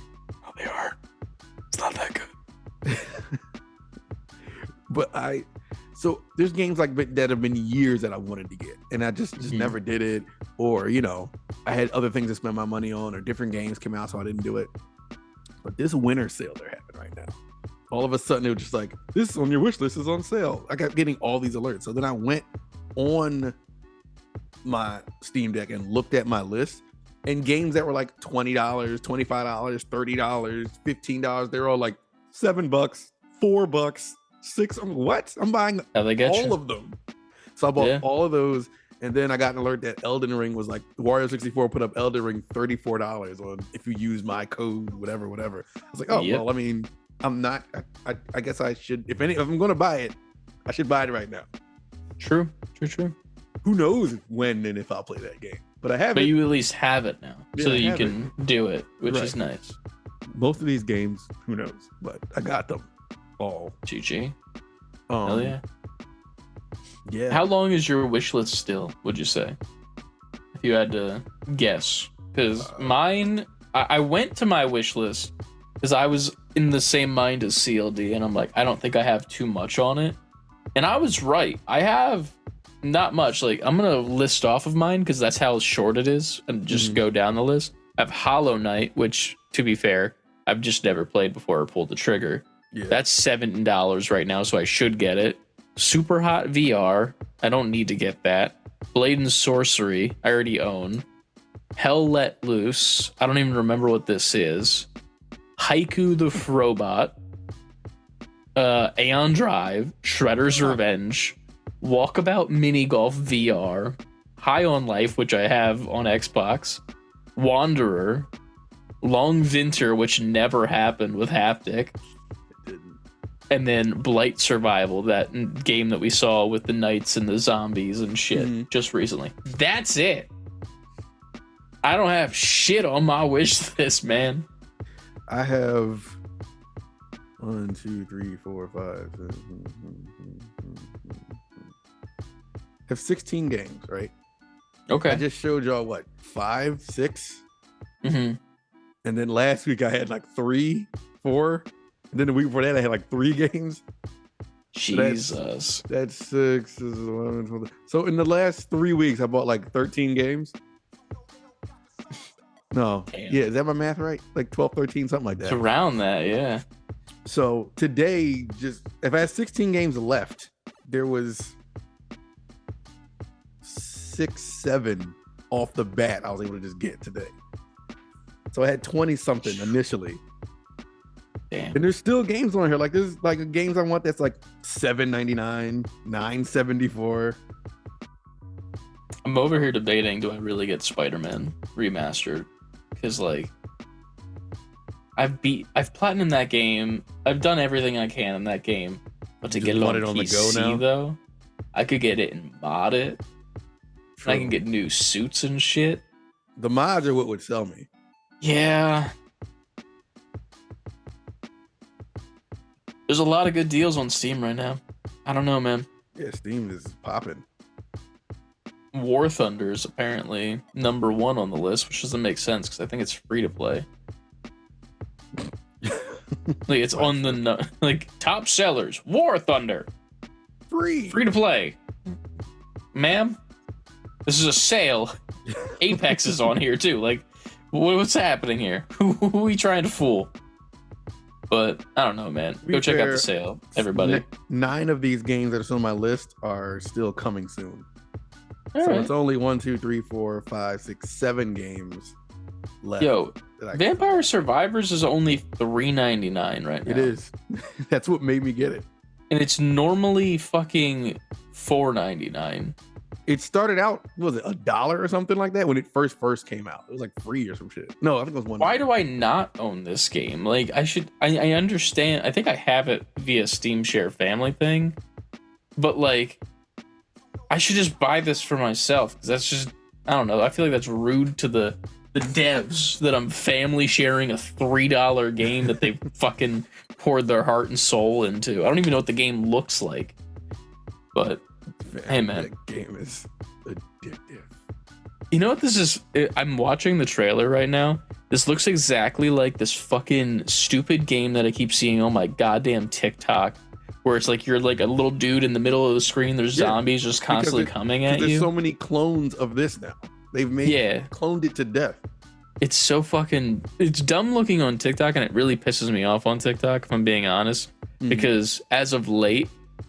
Oh, they are. It's not that good. But so there's games like that have been years that I wanted to get, and I just never did it, or I had other things to spend my money on, or different games came out, so I didn't do it. But this winter sale they're having right now, all of a sudden it was just like, this on your wish list is on sale. I kept getting all these alerts, so then I went on my Steam Deck and looked at my list, and games that were like $20, $25, $30, $15, they're all like $7, $4, $6. I'm buying all of them. So I bought all of those, and then I got an alert that Elden Ring was like, Wario 64 put up Elden Ring $34 on if you use my code, whatever. I was like, oh well, I mean, I'm not. I guess I should. If I'm going to buy it, I should buy it right now. True. Who knows when and if I'll play that game? But I have it. But you at least have it now, so that you can do it, which Right. is nice. Most of these games, who knows? But I got them all. GG. Hell yeah. Yeah. How long is your wish list still, would you say? If you had to guess. Because mine, I went to my wish list because I was in the same mind as CLD, and I'm like, I don't think I have too much on it. And I was right. I have not much. Like, I'm going to list off of mine because that's how short it is, and just go down the list. I have Hollow Knight, which, to be fair, I've just never played before or pulled the trigger. Yeah. That's $7 right now, so I should get it. Super Hot VR, I don't need to get that. Blade and Sorcery, I already own. Hell Let Loose, I don't even remember what this is. Haiku the Robot, Aeon Drive, Shredder's Revenge, Walkabout Mini Golf VR, High on Life, which I have on Xbox, Wanderer, Long Winter, which never happened with Haptic, and then Blight Survival, that game that we saw with the knights and the zombies and shit just recently. That's it. I don't have shit on my wish list, man. I have 1, 2, 3, 4, 5. I have 16 games, right? Okay. I just showed y'all what, 5, 6? Mm-hmm. And then last week I had like 3, 4. And then the week before that I had like 3 games. Jesus. That's 6, this is 11, 12. So in the last 3 weeks I bought like 13 games. No. Damn. Yeah, is that my math right? Like 12, 13, something like that. It's around that, yeah. So today, just if I had 16 games left, there was 6, 7 off the bat I was able to just get today. So I had 20 something initially. Damn. And there's still games on here. Like there's like games I want that's like $7.99, $9.74. I'm over here debating, do I really get Spider-Man remastered? Because like I've platinumed that game. I've done everything I can in that game. But to get it on PC, the go now? though, I could get it and mod it. I can get new suits and shit. The mods are what would sell me. Yeah. There's a lot of good deals on Steam right now. I don't know, man. Yeah, Steam is popping. War Thunder is apparently number 1 on the list, which doesn't make sense because I think it's free to play. Like it's on the like top sellers, War Thunder. free. Free to play. Ma'am, this is a sale. Apex is on here too. Like, what's happening here? Who are we trying to fool? But I don't know, man. Go check out the sale, everybody. 9 of these games that are still on my list are still coming soon. All so right. it's only 1, 2, 3, 4, 5, 6, 7 games left. Yo, Vampire Survivors is only $3.99 right now. It is. That's what made me get it. And it's normally fucking $4.99. It started out, was it $1 or something like that when it first came out? It was like free or some shit. No, I think it was $1. Why do I not own this game? Like, I understand. I think I have it via Steam Share Family thing, but like, I should just buy this for myself because that's just, I don't know. I feel like that's rude to the devs that I'm family sharing a $3 game that they fucking poured their heart and soul into. I don't even know what the game looks like, but hey, man, that game is addictive. You know what this is? I'm watching the trailer right now. This looks exactly like this fucking stupid game that I keep seeing on my goddamn TikTok, where it's like you're like a little dude in the middle of the screen. There's zombies just constantly coming at you. There's so many clones of this now. They've cloned it to death. It's so fucking, it's dumb looking on TikTok, and it really pisses me off on TikTok, if I'm being honest, because as of late,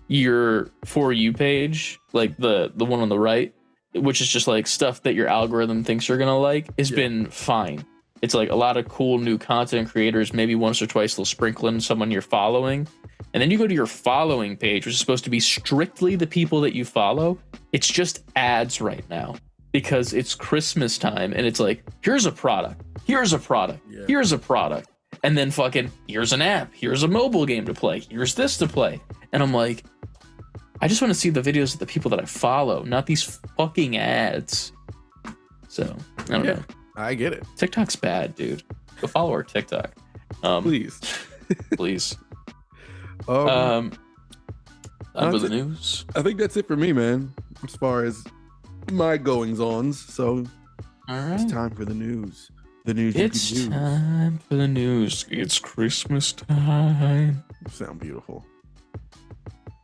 your For You page, like the one on the right, which is just like stuff that your algorithm thinks you're gonna like, has been fine. It's like a lot of cool new content creators, maybe once or twice they'll sprinkle in someone you're following, and then you go to your following page, which is supposed to be strictly the people that you follow. It's just ads right now because it's Christmas time, and it's like, here's a product, here's a product, here's a product, and then fucking here's an app, here's a mobile game to play, here's this to play. And I'm like, I just want to see the videos of the people that I follow, not these fucking ads. So, I don't know. I get it. TikTok's bad, dude. Go follow our TikTok. Please. Please. For the news. I think that's it for me, man, as far as my goings-ons. So, all right. It's time for the news. The news. It's time for the news. It's Christmas time. You sound beautiful.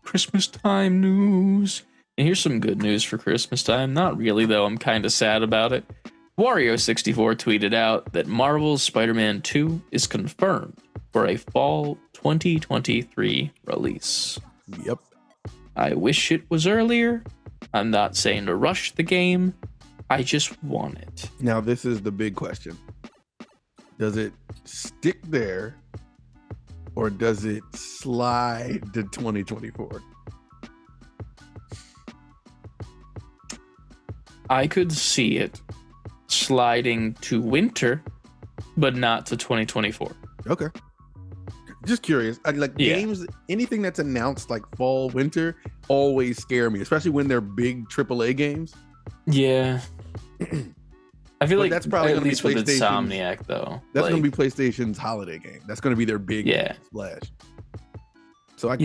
Christmas time news. And here's some good news for Christmas time. Not really, though. I'm kind of sad about it. Wario64 tweeted out that Marvel's Spider-Man 2 is confirmed for a fall 2023 release. Yep. I wish it was earlier. I'm not saying to rush the game. I just want it. Now, this is the big question. Does it stick there, or does it slide to 2024? I could see it sliding to winter, but not to 2024. Okay. Just curious. Games, anything that's announced like fall, winter, always scare me, especially when they're big AAA games. Yeah. I feel like that's probably at least with Insomniac, though. That's going to be PlayStation's holiday game. That's going to be their big splash. So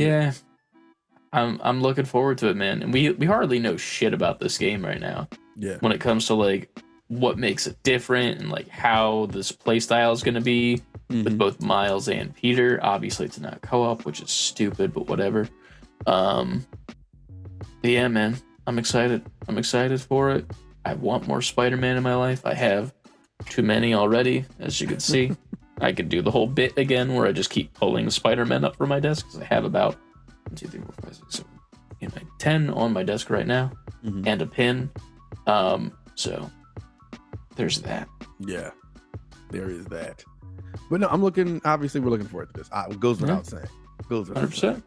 I'm looking forward to it, man. And we hardly know shit about this game right now. Yeah. When it comes to like what makes it different and like how this play style is going to be with both Miles and Peter. Obviously, it's not co-op, which is stupid, but whatever. Yeah, man, I'm excited. I'm excited for it. I want more Spider-Man in my life. I have too many already, as you can see. I could do the whole bit again where I just keep pulling Spider-Man up from my desk, because I have about 1, 2, 3, 4, 5, 6, 7, 10 on my desk right now, and a pin. So there's that. Yeah, there is that. But no, obviously we're looking forward to this. It goes without saying. Goes without 100%. Saying.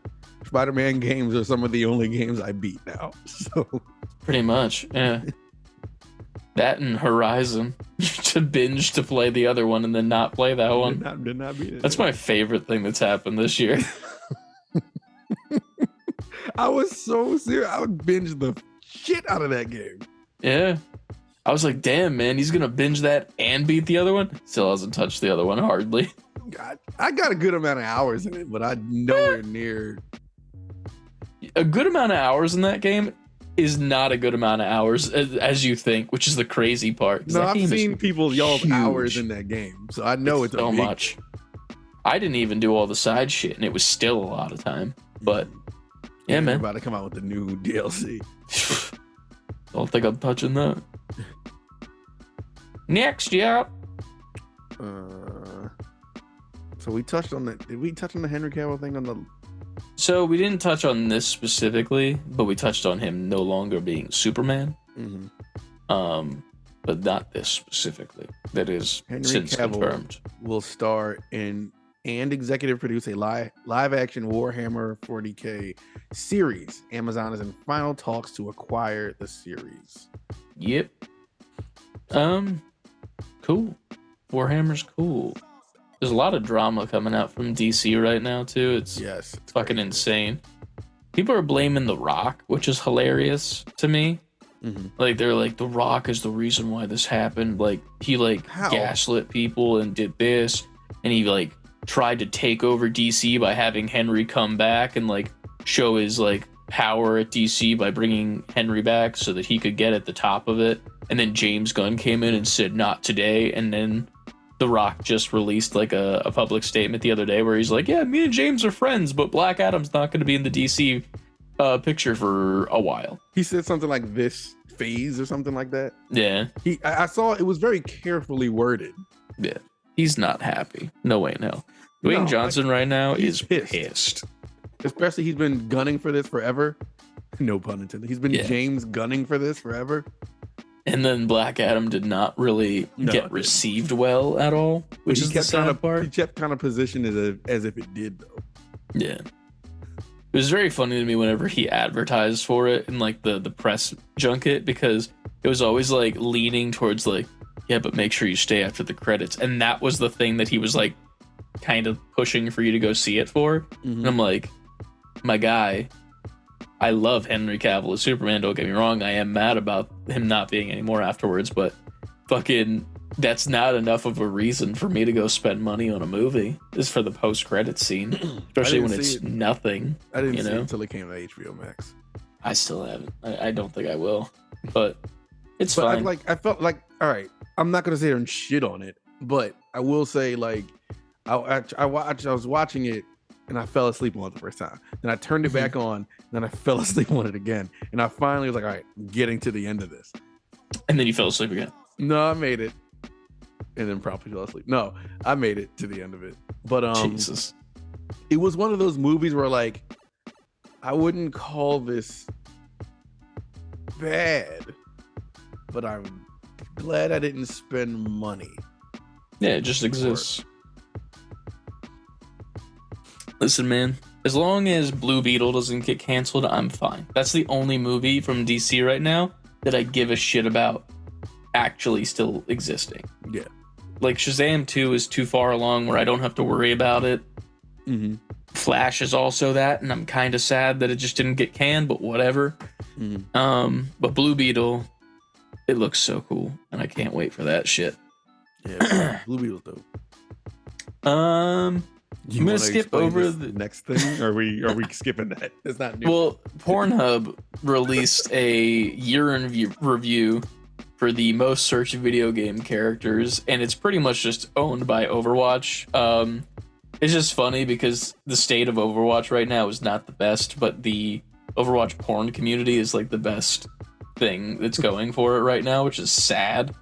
Spider-Man games are some of the only games I beat now. So pretty much, yeah. That and Horizon to binge to play the other one and then not play that one. Did not beat it. That's my favorite thing that's happened this year. I was so serious. I would binge the shit out of that game. Yeah. I was like, damn, man, he's going to binge that and beat the other one? Still hasn't touched the other one, hardly. God, I got a good amount of hours in it, but I'm nowhere near. A good amount of hours in that game is not a good amount of hours as you think, which is the crazy part. No, I've seen y'all's hours in that game, so I know it's so much. I didn't even do all the side shit, and it was still a lot of time. But Yeah, They're man. about to come out with the new DLC. Don't think I'm touching that. Next, yeah. So we touched on the. Did we touch on the Henry Cavill thing on the? So we didn't touch on this specifically, but we touched on him no longer being Superman. But not this specifically. That is Henry since Cavill confirmed. will star in and executive produce a live action Warhammer 40K series. Amazon is in final talks to acquire the series. Yep. Cool. Warhammer's cool. There's a lot of drama coming out from DC right now too. It's fucking crazy. Insane. People are blaming The Rock, which is hilarious to me. Like they're like, The Rock is the reason why this happened. Like he gaslit people and did this, and he like tried to take over DC by having Henry come back and like show his like power at DC by bringing Henry back so that he could get at the top of it. And then James Gunn came in and said, not today. And then The Rock just released like a public statement the other day where he's like, yeah, me and James are friends, but Black Adam's not going to be in the DC picture for a while. He said something like this phase or something like that. Yeah. I saw it was very carefully worded. Yeah. He's not happy. No way in hell. Dwayne Johnson right now is pissed. Especially he's been gunning for this forever. No pun intended. He's been James Gunning for this forever. And then Black Adam did not really get received well at all, which is the sad part. He kept kind of positioned as if it did, though. Yeah. It was very funny to me whenever he advertised for it in like the press junket, because it was always like leaning towards like, yeah, but make sure you stay after the credits. And that was the thing that he was like kind of pushing for you to go see it for. And I'm like, my guy, I love Henry Cavill as Superman, don't get me wrong. I am mad about him not being anymore afterwards, but fucking that's not enough of a reason for me to go spend money on a movie. Is for the post-credits scene, especially when it's nothing. I didn't see it until it came to HBO Max. I still haven't. I don't think I will, but it's fine. I felt like, all right, I'm not gonna sit here and shit on it, but I will say like I was watching it and I fell asleep on it the first time. Then I turned it back on, and then I fell asleep on it again. And I finally was like, all right, I'm getting to the end of this. And then you fell asleep again. No, I made it. And then probably fell asleep. No, I made it to the end of it. But Jesus. It was one of those movies where like I wouldn't call this bad, but I'm glad I didn't spend money. Yeah, it just exists. Listen, man, as long as Blue Beetle doesn't get canceled, I'm fine. That's the only movie from DC right now that I give a shit about actually still existing. Yeah. Like Shazam 2 is too far along where I don't have to worry about it. Flash is also that, and I'm kind of sad that it just didn't get canned, but whatever. But Blue Beetle, it looks so cool, and I can't wait for that shit. Yeah, Blue Beetle's dope. I'm gonna skip over the next thing. Or are we skipping that? It's not new. Well, Pornhub released a year in review for the most searched video game characters, and it's pretty much just owned by Overwatch. It's just funny because the state of Overwatch right now is not the best, but the Overwatch porn community is like the best thing that's going for it right now, which is sad.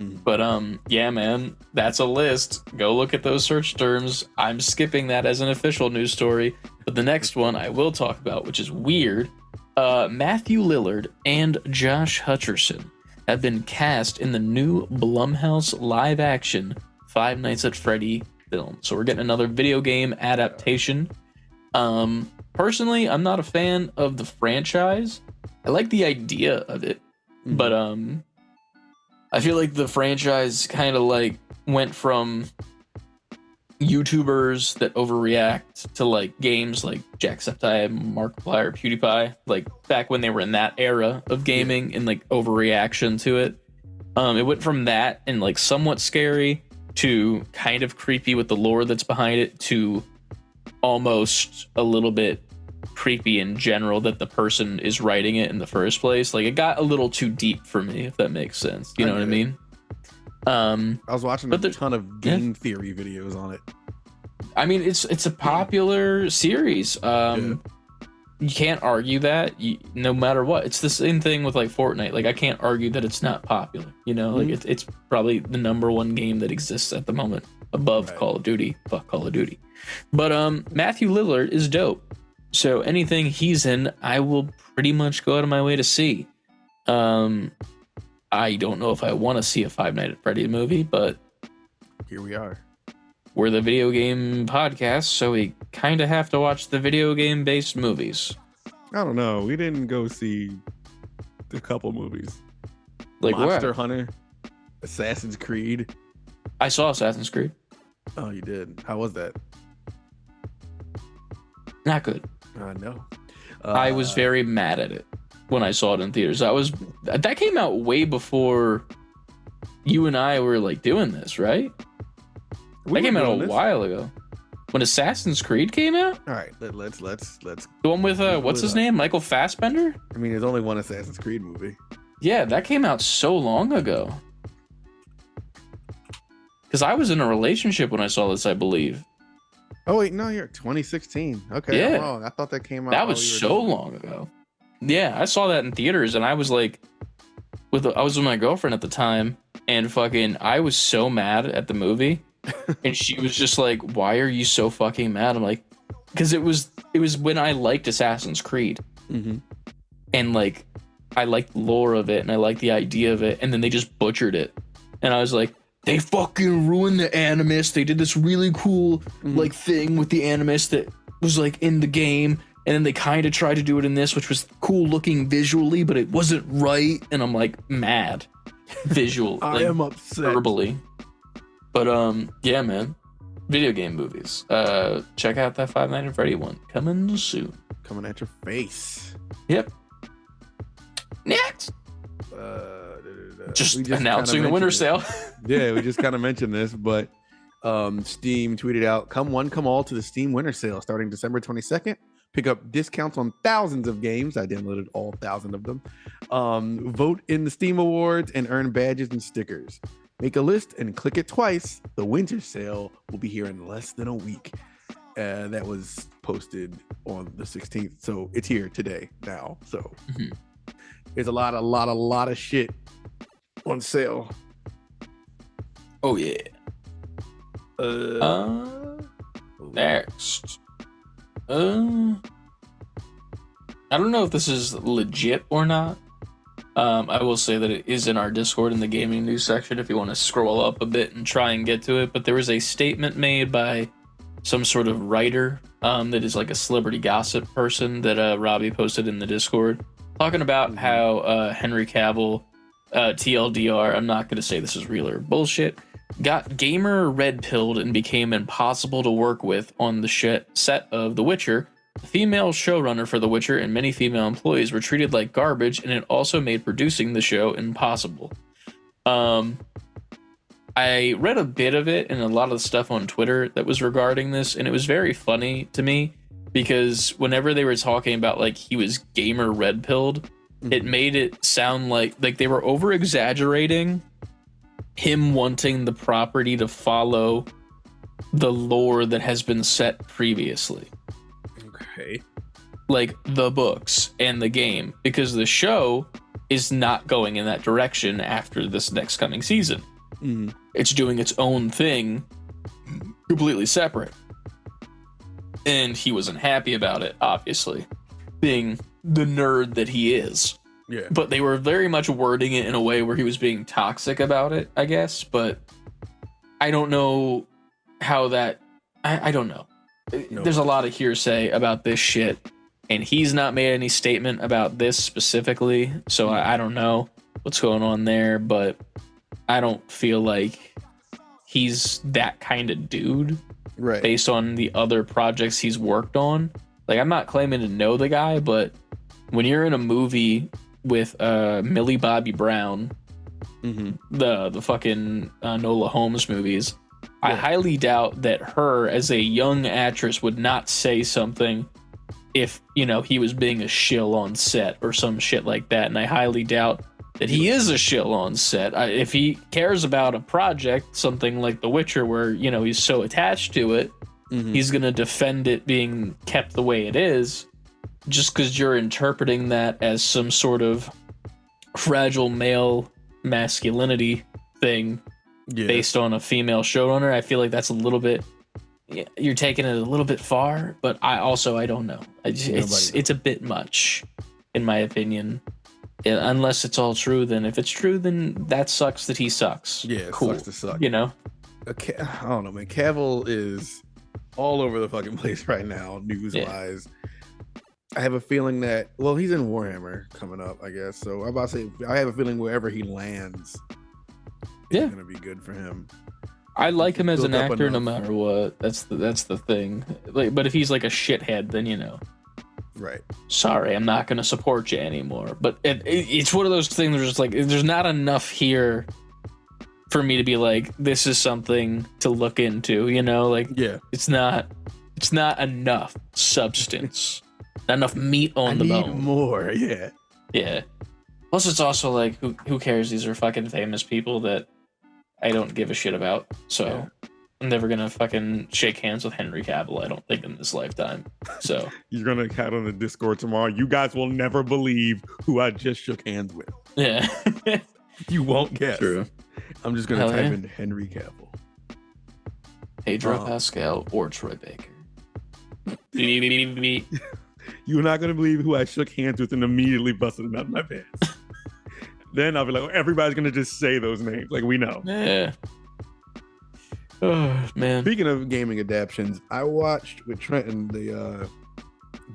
But yeah, man, that's a list. Go look at those search terms. I'm skipping that as an official news story. But the next one I will talk about, which is weird, Matthew Lillard and Josh Hutcherson have been cast in the new Blumhouse live-action Five Nights at Freddy film. So we're getting another video game adaptation. Personally, I'm not a fan of the franchise. I like the idea of it, but I feel like the franchise kind of like went from YouTubers that overreact to like games like Jacksepticeye, Markiplier, PewDiePie, like back when they were in that era of gaming and like overreaction to it. It went from that and like somewhat scary to kind of creepy with the lore that's behind it to almost a little bit creepy in general that the person is writing it in the first place. Like it got a little too deep for me, if that makes sense. You know what I mean? I was watching a ton of game theory videos on it. I mean, it's a popular series. you can't argue that no matter what. It's the same thing with like Fortnite. Like I can't argue that it's not popular. You know, like it's probably the number one game that exists at the moment above Call of Duty. Fuck Call of Duty. But Matthew Lillard is dope. So anything he's in, I will pretty much go out of my way to see. I don't know if I want to see a Five Nights at Freddy movie, but here we are. We're the video game podcast, so we kind of have to watch the video game based movies. I don't know. We didn't go see a couple movies. Like Monster what? Hunter, Assassin's Creed. I saw Assassin's Creed. Oh, you did? How was that? Not good. No. I was very mad at it when I saw it in theaters. That came out way before you and I were like doing this, right? That came out a while ago. When Assassin's Creed came out? All right, let's the one with what's his name? Michael Fassbender? I mean, there's only one Assassin's Creed movie. Yeah, that came out so long ago. Because I was in a relationship when I saw this, I believe. Oh wait, no, you're 2016. Okay, yeah. I'm wrong. I thought that came out. That was so long ago. Yeah, I saw that in theaters, and I was like, I was with my girlfriend at the time, and fucking, I was so mad at the movie, and she was just like, "Why are you so fucking mad?" I'm like, because it was when I liked Assassin's Creed, and like, I liked the lore of it, and I liked the idea of it, and then they just butchered it, and I was like, they fucking ruined the Animus. They did this really cool like thing with the Animus that was like in the game, and then they kind of tried to do it in this, which was cool looking visually, but it wasn't right. And I'm like mad, visual. I am upset verbally. But yeah, man, video game movies. Check out that Five Nights at Freddy one coming soon. Coming at your face. Yep. Next. Just announcing the winter sale. Yeah, we just kind of mentioned this, but Steam tweeted out, come one, come all to the Steam winter sale starting December 22nd. Pick up discounts on thousands of games. I downloaded all 1,000 of them. Vote in the Steam Awards and earn badges and stickers. Make a list and click it twice. The winter sale will be here in less than a week. That was posted on the 16th. So it's here today now. So there's a lot of shit on sale. Oh yeah. Next. I don't know if this is legit or not. I will say that it is in our Discord in the gaming news section if you want to scroll up a bit and try and get to it. But there was a statement made by some sort of writer that is like a celebrity gossip person that Robbie posted in the Discord, talking about how Henry Cavill, TLDR, I'm not going to say this is real or bullshit, got gamer red-pilled and became impossible to work with on the set of The Witcher. The female showrunner for The Witcher and many female employees were treated like garbage, and it also made producing the show impossible. I read a bit of it and a lot of the stuff on Twitter that was regarding this, and it was very funny to me because whenever they were talking about like he was gamer red-pilled, it made it sound like they were over-exaggerating him wanting the property to follow the lore that has been set previously. Okay. Like the books and the game, because the show is not going in that direction after this next coming season. It's doing its own thing, completely separate. And he wasn't happy about it, obviously, being the nerd that he is. Yeah. But they were very much wording it in a way where he was being toxic about it, I guess. But I don't know how that... I don't know. No. There's a lot of hearsay about this shit, and he's not made any statement about this specifically, so I don't know what's going on there, but I don't feel like he's that kind of dude, right? Based on the other projects he's worked on. Like, I'm not claiming to know the guy, but when you're in a movie with Millie Bobby Brown, the fucking Nola Holmes movies, I highly doubt that her as a young actress would not say something if, you know, he was being a shill on set or some shit like that. And I highly doubt that he is a shill on set. If he cares about a project, something like The Witcher, where, you know, he's so attached to it, he's going to defend it being kept the way it is. just because you're interpreting that as some sort of fragile male masculinity thing based on a female showrunner, I feel like that's a little bit, you're taking it a little bit far, but I don't know. It's a bit much, in my opinion. Unless it's all true, then if it's true, then that sucks that he sucks. Yeah, it cool. sucks to suck. You know? I don't know, man. Cavill is all over the fucking place right now, news-wise. I have a feeling that, well, he's in Warhammer coming up, I guess. So I'm about to say, I have a feeling wherever he lands, it's going to be good for him. I like him as an actor no matter what. That's the thing. Like, but if he's like a shithead, then, you know. Right. Sorry, I'm not going to support you anymore. But it's one of those things where it's like, there's not enough here for me to be like, this is something to look into, you know? Like, it's not enough substance. Not enough meat on the bone. Need more, Yeah. Plus, it's also like, who cares? These are fucking famous people that I don't give a shit about. So I'm never gonna fucking shake hands with Henry Cavill, I don't think, in this lifetime. So you're gonna cat on the Discord tomorrow. You guys will never believe who I just shook hands with. Yeah. You won't guess. True. I'm just gonna type in Henry Cavill. Pedro Pascal or Troy Baker. You're not gonna believe who I shook hands with and immediately busted them out of my pants. Then I'll be like, everybody's gonna just say those names, like we know. Yeah. Oh man. Speaking of gaming adaptions, I watched with Trenton the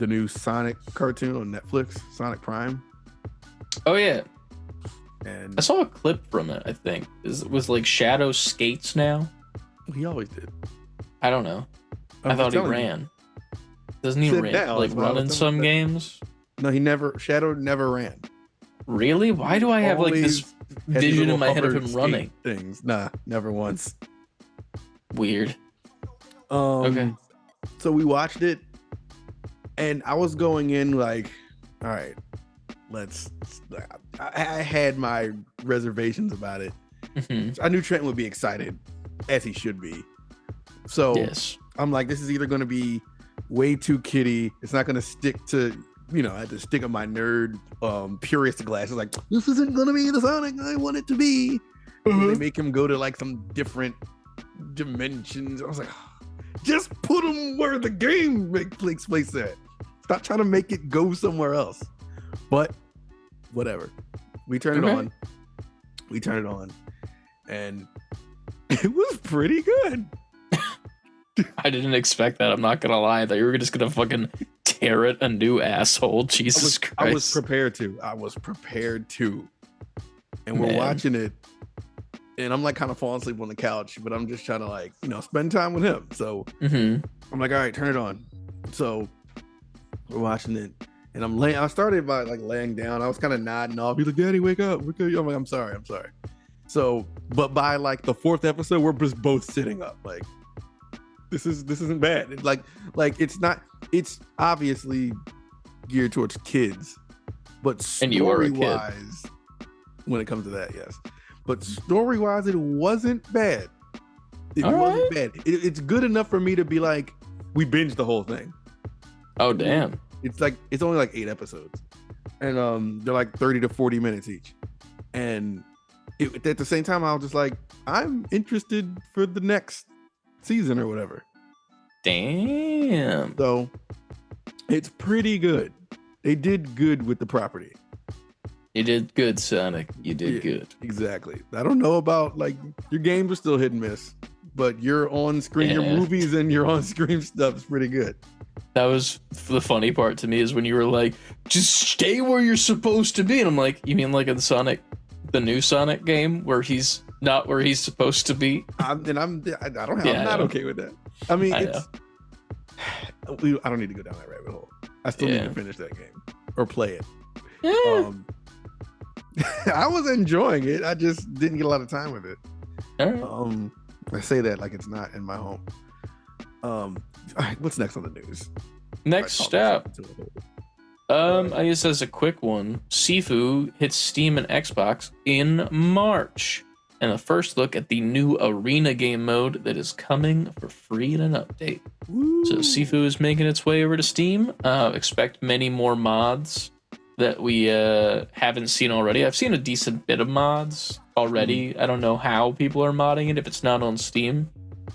new Sonic cartoon on Netflix, Sonic Prime. Oh yeah. And I saw a clip from it, I think. It was like Shadow skates now. He always did. I don't know. I thought he ran. Doesn't he run in some games? No, Shadow never ran. Really? Why do I have like this vision in my head of him running? Things. Nah, never once. Weird. Okay. So we watched it, and I was going in like, all right, I had my reservations about it. Mm-hmm. I knew Trenton would be excited, as he should be. So I'm like, this is either going to be way too kiddie. It's not going to stick to, I had to stick on my nerd purist glasses. Like, this isn't going to be the Sonic I want it to be. Mm-hmm. They make him go to like some different dimensions. I was like, just put him where the game takes place at. Stop trying to make it go somewhere else. But whatever. We turn it on. And it was pretty good. I didn't expect that. I'm not gonna lie. I thought you were just gonna fucking tear it a new asshole. Jesus Christ. I was prepared to. And we're watching it, and I'm like kind of falling asleep on the couch, but I'm just trying to like, spend time with him. So I'm like, all right, turn it on. So we're watching it, and I started by like laying down. I was kind of nodding off. He's like, Daddy, wake up. I'm like, I'm sorry. So, but by like the fourth episode, we're just both sitting up. Like, this isn't bad. It's like it's not. It's obviously geared towards kids, but story-wise, when it comes to that, yes. But story-wise, it wasn't bad. It's good enough for me to be like, we binged the whole thing. Oh damn! It's only like 8 episodes, and they're like 30 to 40 minutes each. And at the same time, I was just like, I'm interested for the next season or whatever. Damn. So it's pretty good. They did good with the property. You did good, Sonic. You did good. Exactly. I don't know about like your games are still hit and miss, but your on-screen, your movies and your on-screen stuff is pretty good. That was the funny part to me, is when you were like, just stay where you're supposed to be. And I'm like, you mean like in the new Sonic game where he's not where he's supposed to be? I'm not okay with that. I mean, I don't need to go down that rabbit hole. I still need to finish that game or play it. Yeah. I was enjoying it. I just didn't get a lot of time with it. All right. I say that like it's not in my home. All right, what's next on the news? Next up, I guess as a quick one, Sifu hits Steam and Xbox in March, and a first look at the new arena game mode that is coming for free in an update. Woo. So Sifu is making its way over to Steam. Expect many more mods that we haven't seen already. I've seen a decent bit of mods already. I don't know how people are modding it if it's not on Steam,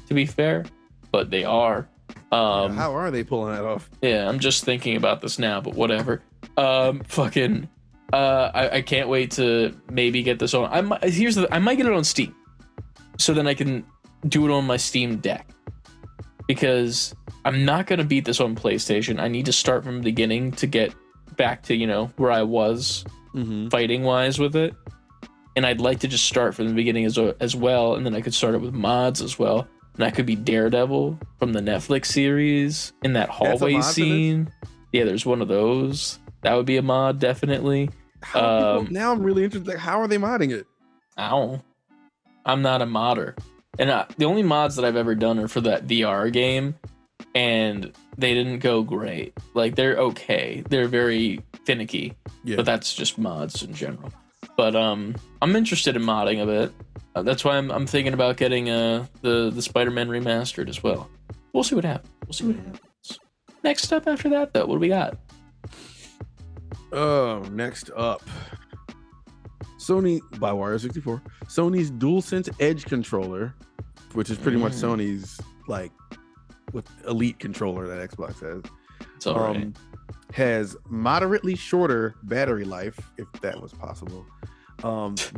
to be fair, but they are. How are they pulling that off? Yeah, I'm just thinking about this now, but whatever. I can't wait to maybe get this on. I might get it on Steam, so then I can do it on my Steam Deck, because I'm not gonna beat this on PlayStation. I need to start from the beginning to get back to where I was fighting wise with it, and I'd like to just start from the beginning as well, and then I could start it with mods as well. And that could be Daredevil from the Netflix series in that hallway scene. Yeah, there's one of those. That would be a mod, definitely. Now I'm really interested. Like, how are they modding it? I'm not a modder. And the only mods that I've ever done are for that VR game, and they didn't go great. Like, they're okay. They're very finicky. Yeah. But that's just mods in general. But I'm interested in modding a bit. That's why I'm thinking about getting the Spider-Man remastered as well. We'll see what happens. Next up after that, though, what do we got? Next up, Sony by Wire 64. Sony's DualSense Edge controller, which is pretty much Sony's like with Elite controller that Xbox has. It's all right. Has moderately shorter battery life, if that was possible,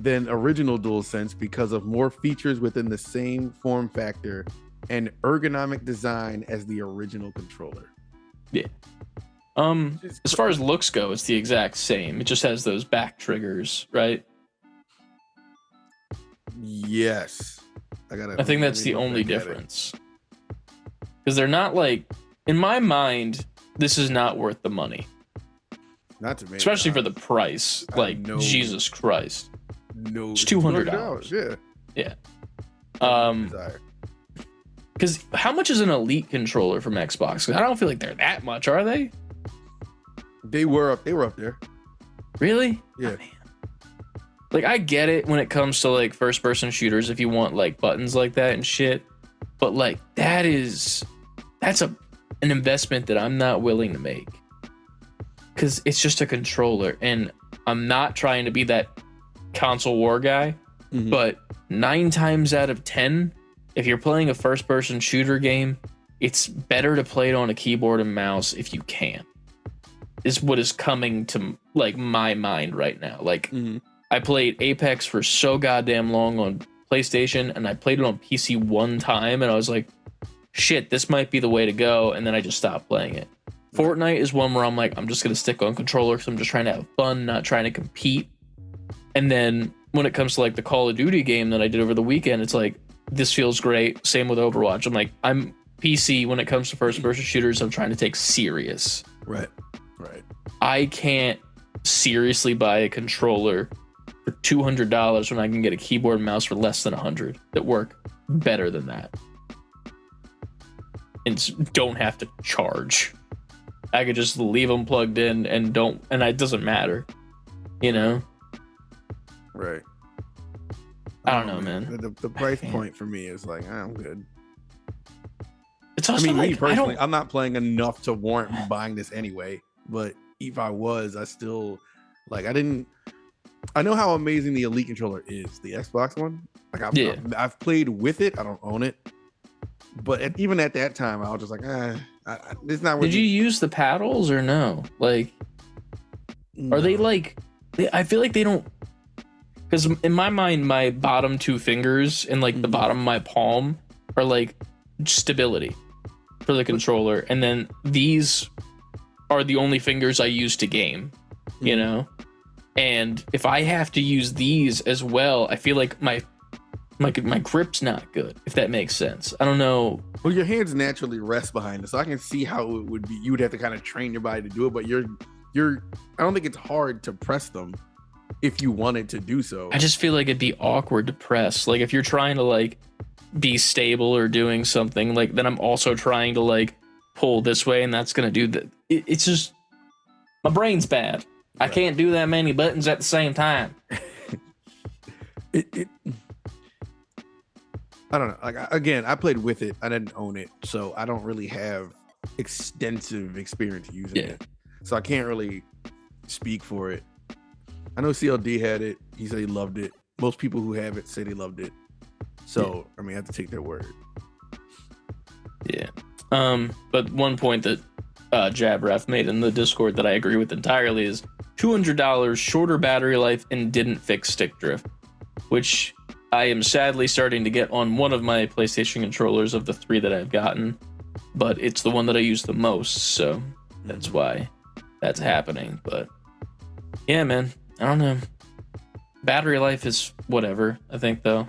than original DualSense because of more features within the same form factor and ergonomic design as the original controller. Yeah. As far as looks go, it's the exact same. It just has those back triggers, right? Yes. I think that's the only difference. Because they're not like, in my mind, this is not worth the money. Not to me. Especially for the price. Like, Jesus Christ. No. It's $200. Yeah. Because how much is an Elite controller from Xbox? 'Cause I don't feel like they're that much, are they? They were up there. Really? Yeah. Oh, man. Like, I get it when it comes to like first person shooters if you want like buttons like that and shit. But like that's an investment that I'm not willing to make. Cause it's just a controller, and I'm not trying to be that console war guy. But 9 times out of 10, if you're playing a first person shooter game, it's better to play it on a keyboard and mouse if you can. Is what is coming to like my mind right now. Like I played Apex for so goddamn long on PlayStation, and I played it on PC one time, and I was like, shit, this might be the way to go, and then I just stopped playing it. Fortnite is one where I'm like, I'm just gonna stick on controller because I'm just trying to have fun, not trying to compete. And then when it comes to like the Call of Duty game that I did over the weekend, it's like, this feels great. Same with Overwatch. I'm like, I'm PC when it comes to first person shooters. I'm trying to take serious. Right. I can't seriously buy a controller for $200 when I can get a keyboard and mouse for less than $100 that work better than that and don't have to charge. I could just leave them plugged in and it doesn't matter, Right. I don't know, man. The price point for me is like, I'm good. It's also me personally, I'm not playing enough to warrant buying this anyway. But if I was, I still I know how amazing the Elite controller is, the Xbox one. Like I've played with it. I don't own it. But even at that time, I was just like, it's not. Did you use the paddles or no? Like, no. Are they like? I feel like they don't. Because in my mind, my bottom 2 fingers and like the bottom of my palm are like stability for the controller, and then these are the only fingers I use to game, and if I have to use these as well, I feel like my grip's not good, if that makes sense. I don't know. Well, your hands naturally rest behind it, so I can see how it would be. You would have to kind of train your body to do it, but I don't think it's hard to press them if you wanted to do so. I just feel like it'd be awkward to press. Like if you're trying to like be stable or doing something, like then I'm also trying to like pull this way, and that's gonna do that. It's just my brain's bad. Right. I can't do that many buttons at the same time. I don't know. Like again, I played with it. I didn't own it, so I don't really have extensive experience using it. So I can't really speak for it. I know CLD had it. He said he loved it. Most people who have it say they loved it. So I mean, I have to take their word. Yeah. But one point that Jabref made in the Discord that I agree with entirely is $200, shorter battery life, and didn't fix stick drift, which I am sadly starting to get on one of my PlayStation controllers of the 3 that I've gotten, but it's the one that I use the most, so that's why that's happening. But yeah, man, I don't know. Battery life is whatever, I think, though,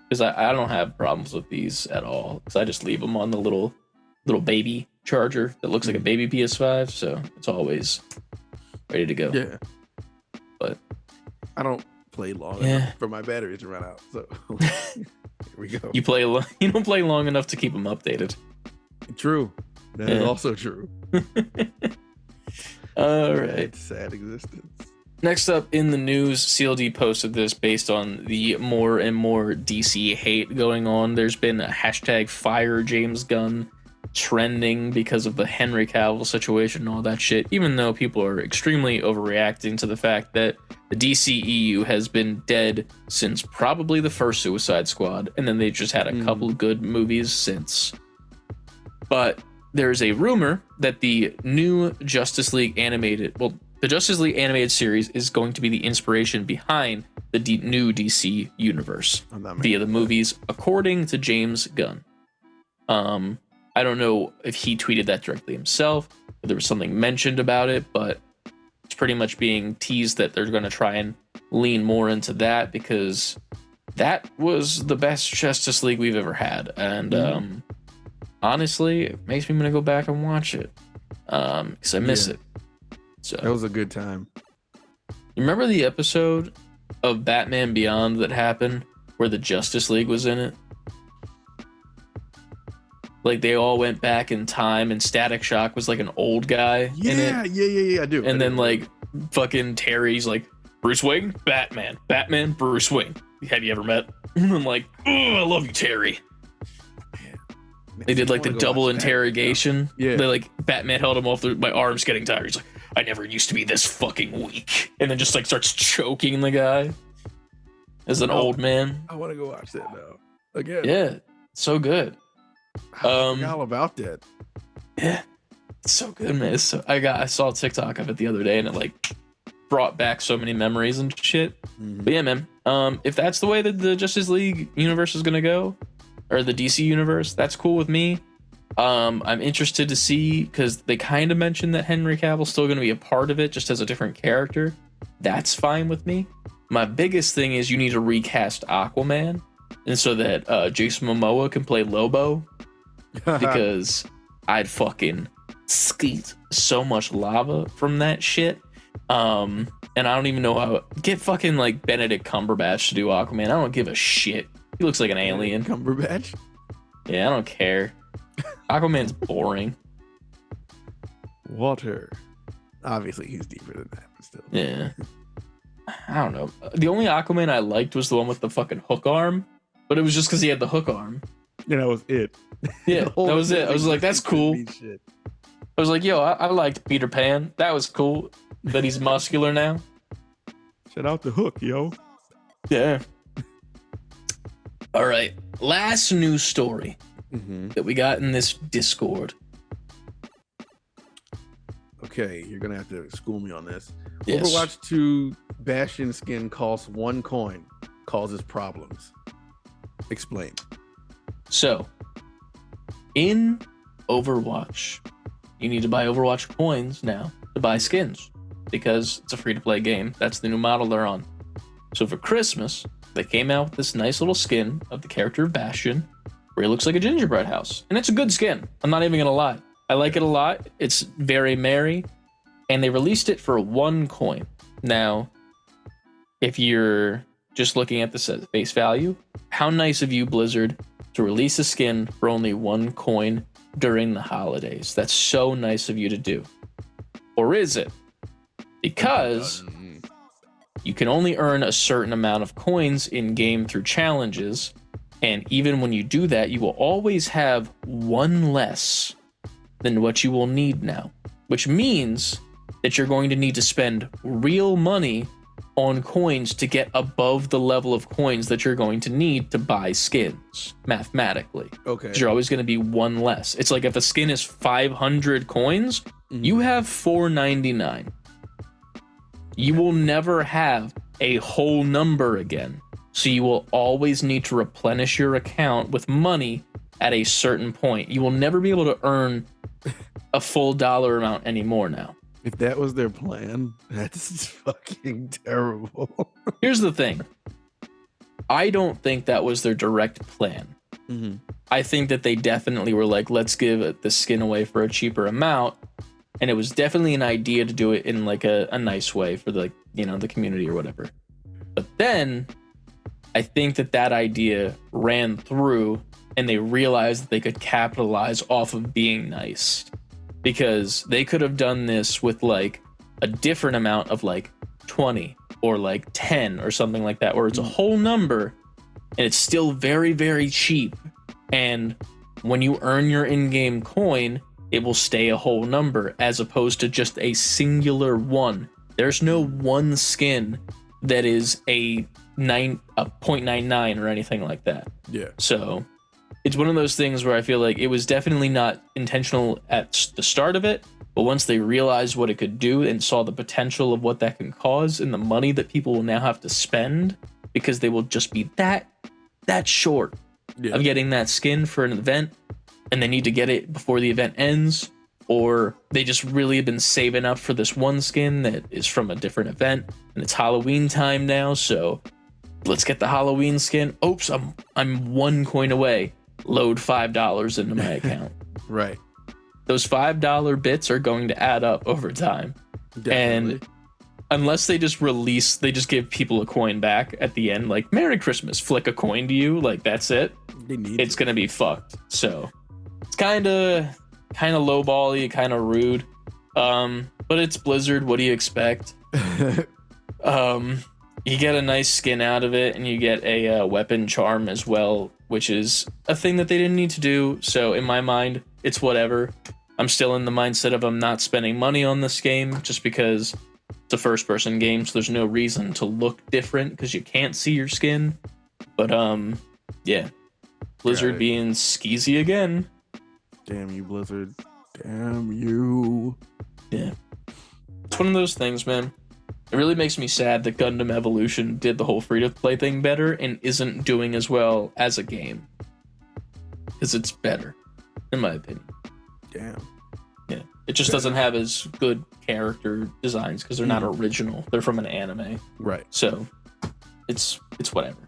because I don't have problems with these at all, because I just leave them on the little baby charger that looks like a baby PS5, so it's always ready to go. Yeah. But I don't play long enough for my batteries to run out. So here we go. You don't play long enough to keep them updated. True. That is also true. All right. Sad existence. Next up in the news, CLD posted this based on the more and more DC hate going on. There's been a hashtag fire James Gunn trending because of the Henry Cavill situation and all that shit, even though people are extremely overreacting to the fact that the DCEU has been dead since probably the first Suicide Squad, and then they just had a couple good movies since. But there's a rumor that the new Justice League the Justice League animated series is going to be the inspiration behind the new DC universe via the movies, according to James Gunn. I don't know if he tweeted that directly himself, or there was something mentioned about it, but it's pretty much being teased that they're going to try and lean more into that, because that was the best Justice League we've ever had. And honestly, it makes me want to go back and watch it, because I miss it. So that was a good time. You remember the episode of Batman Beyond that happened where the Justice League was in it? Like, they all went back in time, and Static Shock was like an old guy in it. Yeah, I do. And then like fucking Terry's like, Bruce Wayne, Batman, Bruce Wayne. Have you ever met? And I'm like, oh, I love you, Terry. They did like the double interrogation. Yeah. They like, Batman held him off. My arm's getting tired. He's like, I never used to be this fucking weak. And then just like starts choking the guy as an old man. I want to go watch that now. Again. Yeah. So good. I forgot all about that. Yeah. It's so good, man. I saw a TikTok of it the other day, and it like brought back so many memories and shit. But yeah, man. If that's the way that the Justice League universe is gonna go, or the DC universe, that's cool with me. I'm interested to see, because they kind of mentioned that Henry Cavill's still going to be a part of it, just as a different character. That's fine with me. My biggest thing is you need to recast Aquaman, and so that Jason Momoa can play Lobo, because I'd fucking skeet so much lava from that shit. And I don't even know how. Get fucking like Benedict Cumberbatch to do Aquaman. I don't give a shit. He looks like an alien. Cumberbatch? Yeah, I don't care. Aquaman's boring. Water. Obviously, he's deeper than that, but still. Yeah. I don't know. The only Aquaman I liked was the one with the fucking hook arm, but it was just because he had the hook arm. Yeah, that was it. Yeah, that was it. I was like, that's cool. I was like, yo, I liked Peter Pan. That was cool that he's muscular now. Shout out the hook, yo. Yeah. All right. Last news story that we got in this Discord. Okay, you're gonna have to school me on this. Yes. Overwatch 2 Bastion skin costs 1 coin, causes problems. Explain. So, in Overwatch, you need to buy Overwatch coins now to buy skins, because it's a free-to-play game. That's the new model they're on. So for Christmas, they came out with this nice little skin of the character of Bastion, where he looks like a gingerbread house. And it's a good skin. I'm not even gonna lie. I like it a lot. It's very merry. And they released it for 1 coin. Now, if you're just looking at this at face value, how nice of you, Blizzard, to release a skin for only 1 coin during the holidays. That's so nice of you to do. Or is it? Because you can only earn a certain amount of coins in game through challenges, And even when you do that, you will always have one less than what you will need now, which means that you're going to need to spend real money on coins to get above the level of coins that you're going to need to buy skins mathematically. Okay. You're always going to be one less. It's like if a skin is 500 coins, you have 499. You will never have a whole number again. So you will always need to replenish your account with money at a certain point. You will never be able to earn a full dollar amount anymore now. If that was their plan, that's fucking terrible. Here's the thing. I don't think that was their direct plan. I think that they definitely were like, let's give the skin away for a cheaper amount. And it was definitely an idea to do it in like a nice way for the, the community or whatever. But then I think that idea ran through and they realized that they could capitalize off of being nice, because they could have done this with like a different amount of like 20 or like 10 or something like that, where it's a whole number and it's still very, very cheap. And when you earn your in-game coin, it will stay a whole number as opposed to just a singular one. There's no one skin that is a 0.99 or anything like that. Yeah. So it's one of those things where I feel like it was definitely not intentional at the start of it, but once they realized what it could do and saw the potential of what that can cause and the money that people will now have to spend because they will just be that short of getting that skin for an event, and they need to get it before the event ends, or they just really have been saving up for this one skin that is from a different event and it's Halloween time now, so let's get the Halloween skin. Oops, I'm 1 coin away. Load $5 into my account. Right. Those $5 bits are going to add up over time. Definitely. And unless they just give people a coin back at the end, like Merry Christmas, flick a coin to you, like that's it. It's gonna be fucked. So it's kind of lowbally, kind of rude. But it's Blizzard. What do you expect? You get a nice skin out of it, and you get a weapon charm as well, which is a thing that they didn't need to do. So in my mind, it's whatever. I'm still in the mindset of I'm not spending money on this game just because it's a first-person game, so there's no reason to look different because you can't see your skin. But yeah, Blizzard being skeezy again. Damn you, Blizzard. Damn you. Yeah, it's one of those things, man. It really makes me sad that Gundam Evolution did the whole free-to-play thing better and isn't doing as well as a game. Because it's better, in my opinion. Damn. Yeah. It just doesn't have as good character designs because they're not original. They're from an anime. Right. So, it's whatever.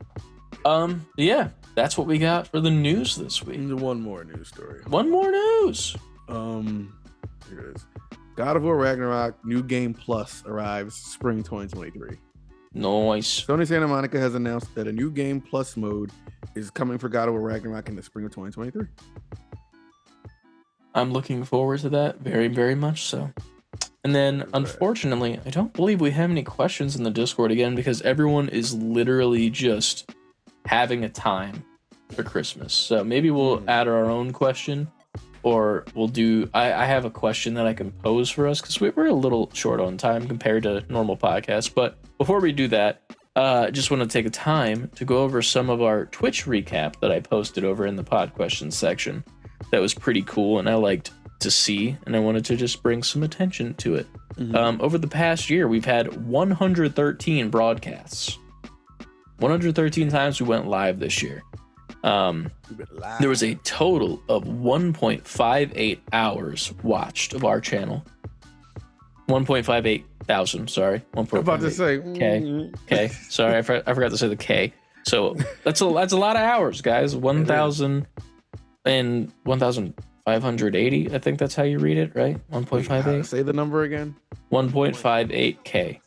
Yeah, that's what we got for the news this week. One more news story. One more news. Here it is. God of War Ragnarok New Game Plus arrives spring 2023. Nice. Sony Santa Monica has announced that a New Game Plus mode is coming for God of War Ragnarok in the spring of 2023. I'm looking forward to that very, very much so. And then, unfortunately, I don't believe we have any questions in the Discord again because everyone is literally just having a time for Christmas. So maybe we'll add our own question. Or we'll do, I have a question that I can pose for us because we're a little short on time compared to normal podcasts. But before we do that, I just want to take a time to go over some of our Twitch recap that I posted over in the pod questions section. That was pretty cool and I liked to see, and I wanted to just bring some attention to it. Over the past year, we've had 113 broadcasts. 113 times we went live this year. There was a total of 1.58 hours watched of our channel. 1.58 thousand, sorry. 1.58. I'm about to say K. Sorry, I forgot to say the K. So that's a lot of hours, guys. 1,000 and 1,580. I think that's how you read it, right? 1.58. Say the number again. 1.58K.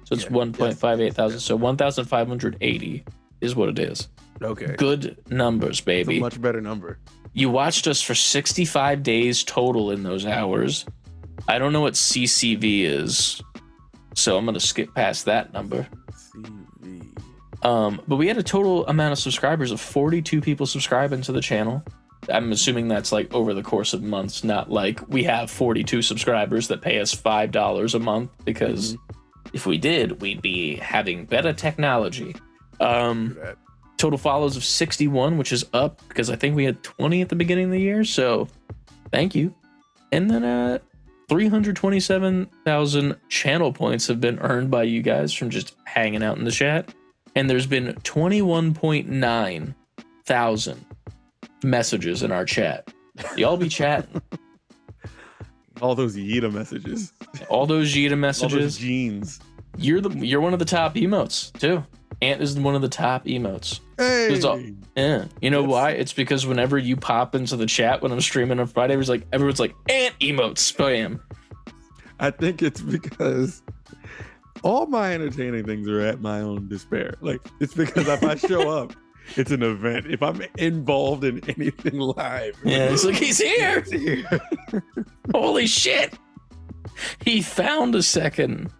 So it's 1.58 thousand. So 1,580 is what it is. Okay. Good numbers, baby. It's a much better number. You watched us for 65 days total in those hours. I don't know what CCV is, so I'm going to skip past that number. CV. But we had a total amount of subscribers of 42 people subscribing to the channel. I'm assuming that's like over the course of months, not like we have 42 subscribers that pay us $5 a month, because if we did, we'd be having better technology. Total follows of 61, which is up because I think we had 20 at the beginning of the year. So thank you. And then 327,000 channel points have been earned by you guys from just hanging out in the chat. And there's been 21.9 thousand messages in our chat. Y'all be chatting. All those Yeta messages. All those Yeta messages. All those jeans. You're one of the top emotes too. Ant is one of the top emotes. Hey. Yeah. You know why? It's because whenever you pop into the chat when I'm streaming on Friday, everyone's like Ant emotes spam. I think it's because all my entertaining things are at my own despair. Like, it's because if I show up, it's an event. If I'm involved in anything live, yeah, it's like he's here. Holy shit! He found a second.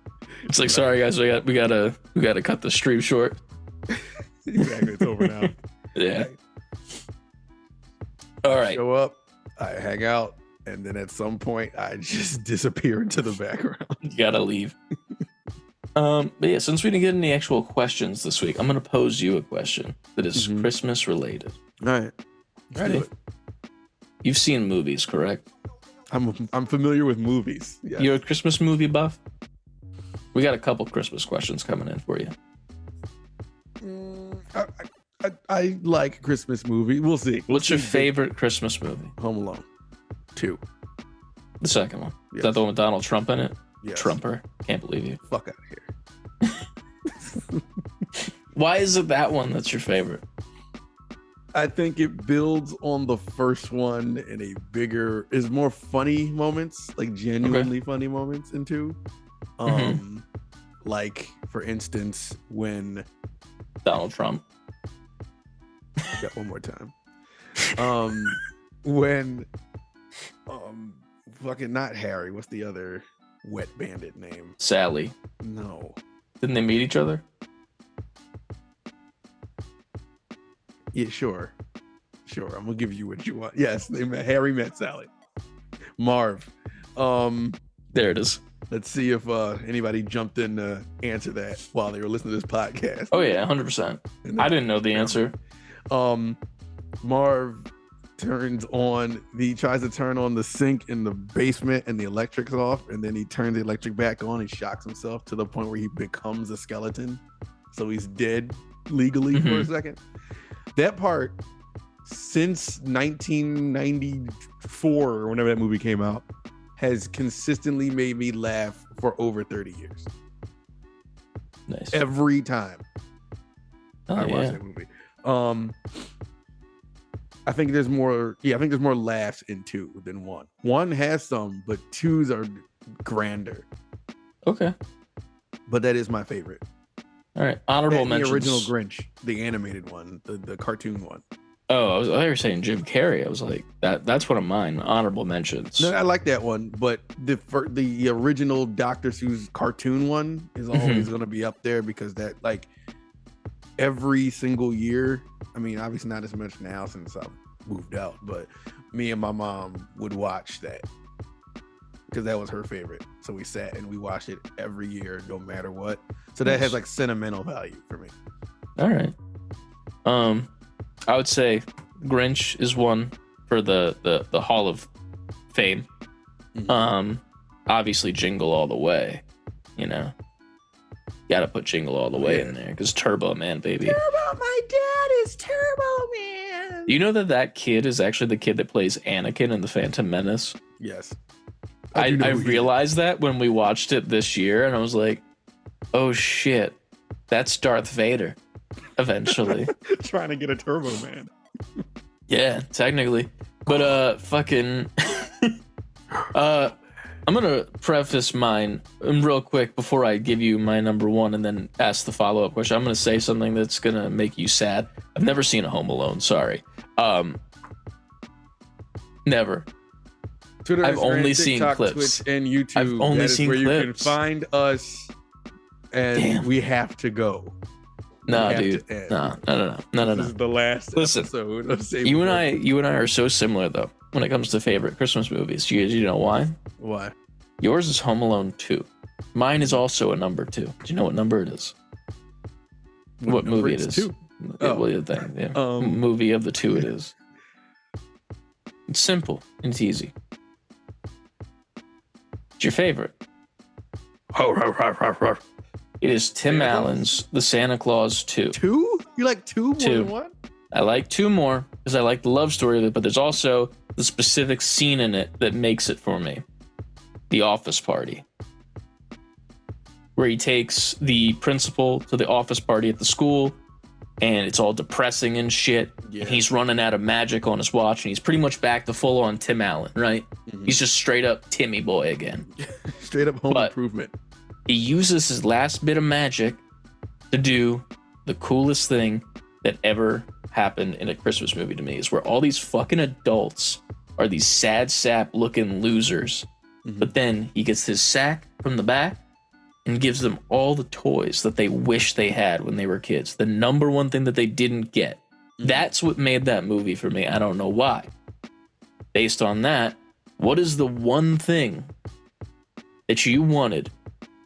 It's like, sorry guys, we gotta cut the stream short. Exactly, it's over now. Yeah. All right. Show up, I hang out, and then at some point I just disappear into the background. You gotta leave. But yeah, since we didn't get any actual questions this week, I'm gonna pose you a question that is Christmas related. All right. Ready? You've seen movies, correct? I'm familiar with movies. Yes. You're a Christmas movie buff? We got a couple Christmas questions coming in for you. I like Christmas movie. We'll see. What's your favorite Christmas movie? Home Alone 2. The second one. Yes. Is that the one with Donald Trump in it? Yes. Trumper. Can't believe you. Fuck out of here. Why is it that one that's your favorite? I think it builds on the first one in a bigger, is more funny moments, like genuinely funny moments in 2. Like, for instance, when Donald Trump. Got one more time. When fucking not Harry, what's the other wet bandit name? Sally. No. Didn't they meet each other? Yeah, sure. I'm gonna give you what you want. Yes, Harry met Sally. Marv. There it is. Let's see if anybody jumped in to answer that while they were listening to this podcast. Oh yeah, 100%. I didn't know the answer. Marv he tries to turn on the sink in the basement and the electric's off, and then he turns the electric back on. He shocks himself to the point where he becomes a skeleton. So he's dead legally for a second. That part, since 1994 or whenever that movie came out, has consistently made me laugh for over 30 years. Nice. Every time I watch yeah. that movie. I think there's more laughs in 2 than 1. 1 has some, but 2's are grander. Okay. But that is my favorite. All right. Honorable And mentions. the original Grinch, the animated one, the cartoon one. Oh, I thought you were saying Jim Carrey. I was like, that's one of mine. Honorable mentions. No, I like that one, but the original Dr. Seuss cartoon one is always going to be up there, because that, like, every single year, I mean, obviously not as much now since I've moved out, but me and my mom would watch that because that was her favorite. So we sat and we watched it every year, no matter what. So that has like sentimental value for me. All right. I would say Grinch is one for the Hall of Fame. Obviously Jingle All the Way, you know. Gotta put Jingle All the Way in there, because Turbo Man, baby. Turbo, my dad is Turbo Man. You know that kid is actually the kid that plays Anakin in The Phantom Menace? Yes. I realized that when we watched it this year, and I was like, oh shit, that's Darth Vader, eventually. Trying to get a Turbo Man. Yeah, technically. But fucking I'm gonna preface mine real quick before I give you my number one and then ask the follow-up question. I'm gonna say something that's gonna make you sad. I've never seen a Home Alone, sorry. Never. Twitter, I've Instagram, only TikTok, seen clips. Twitch, and YouTube. I've only that is seen where clips. you can find us, and we have to go. Nah, have dude. to end. No. This is the last Listen, episode of Save You and Before I are so similar though when it comes to favorite Christmas movies. You know why? Why? Yours is Home Alone 2. Mine is also a number 2. Do you know what number it is? What number movie it it's is? two? Well, the thing, yeah. Movie of the 2 it is. It's simple and it's easy. It's your favorite. It is Tim Santa Allen's The Santa Claus 2. 2? You like 2 more Two. than 1? I like 2 more because I like the love story of it, but there's also the specific scene in it that makes it for me. The office party. Where he takes the principal to the office party at the school, and it's all depressing and shit. Yeah. And he's running out of magic on his watch, and he's pretty much back to full on Tim Allen, right? Mhm. He's just straight up Timmy boy again. Straight up home But- improvement. He uses his last bit of magic to do the coolest thing that ever happened in a Christmas movie to me, is where all these fucking adults are these sad sap looking losers. Mhm. But then he gets his sack from the back and gives them all the toys that they wish they had when they were kids. The number one thing that they didn't get. Mhm. That's what made that movie for me. I don't know why. Based on that, what is the one thing that you wanted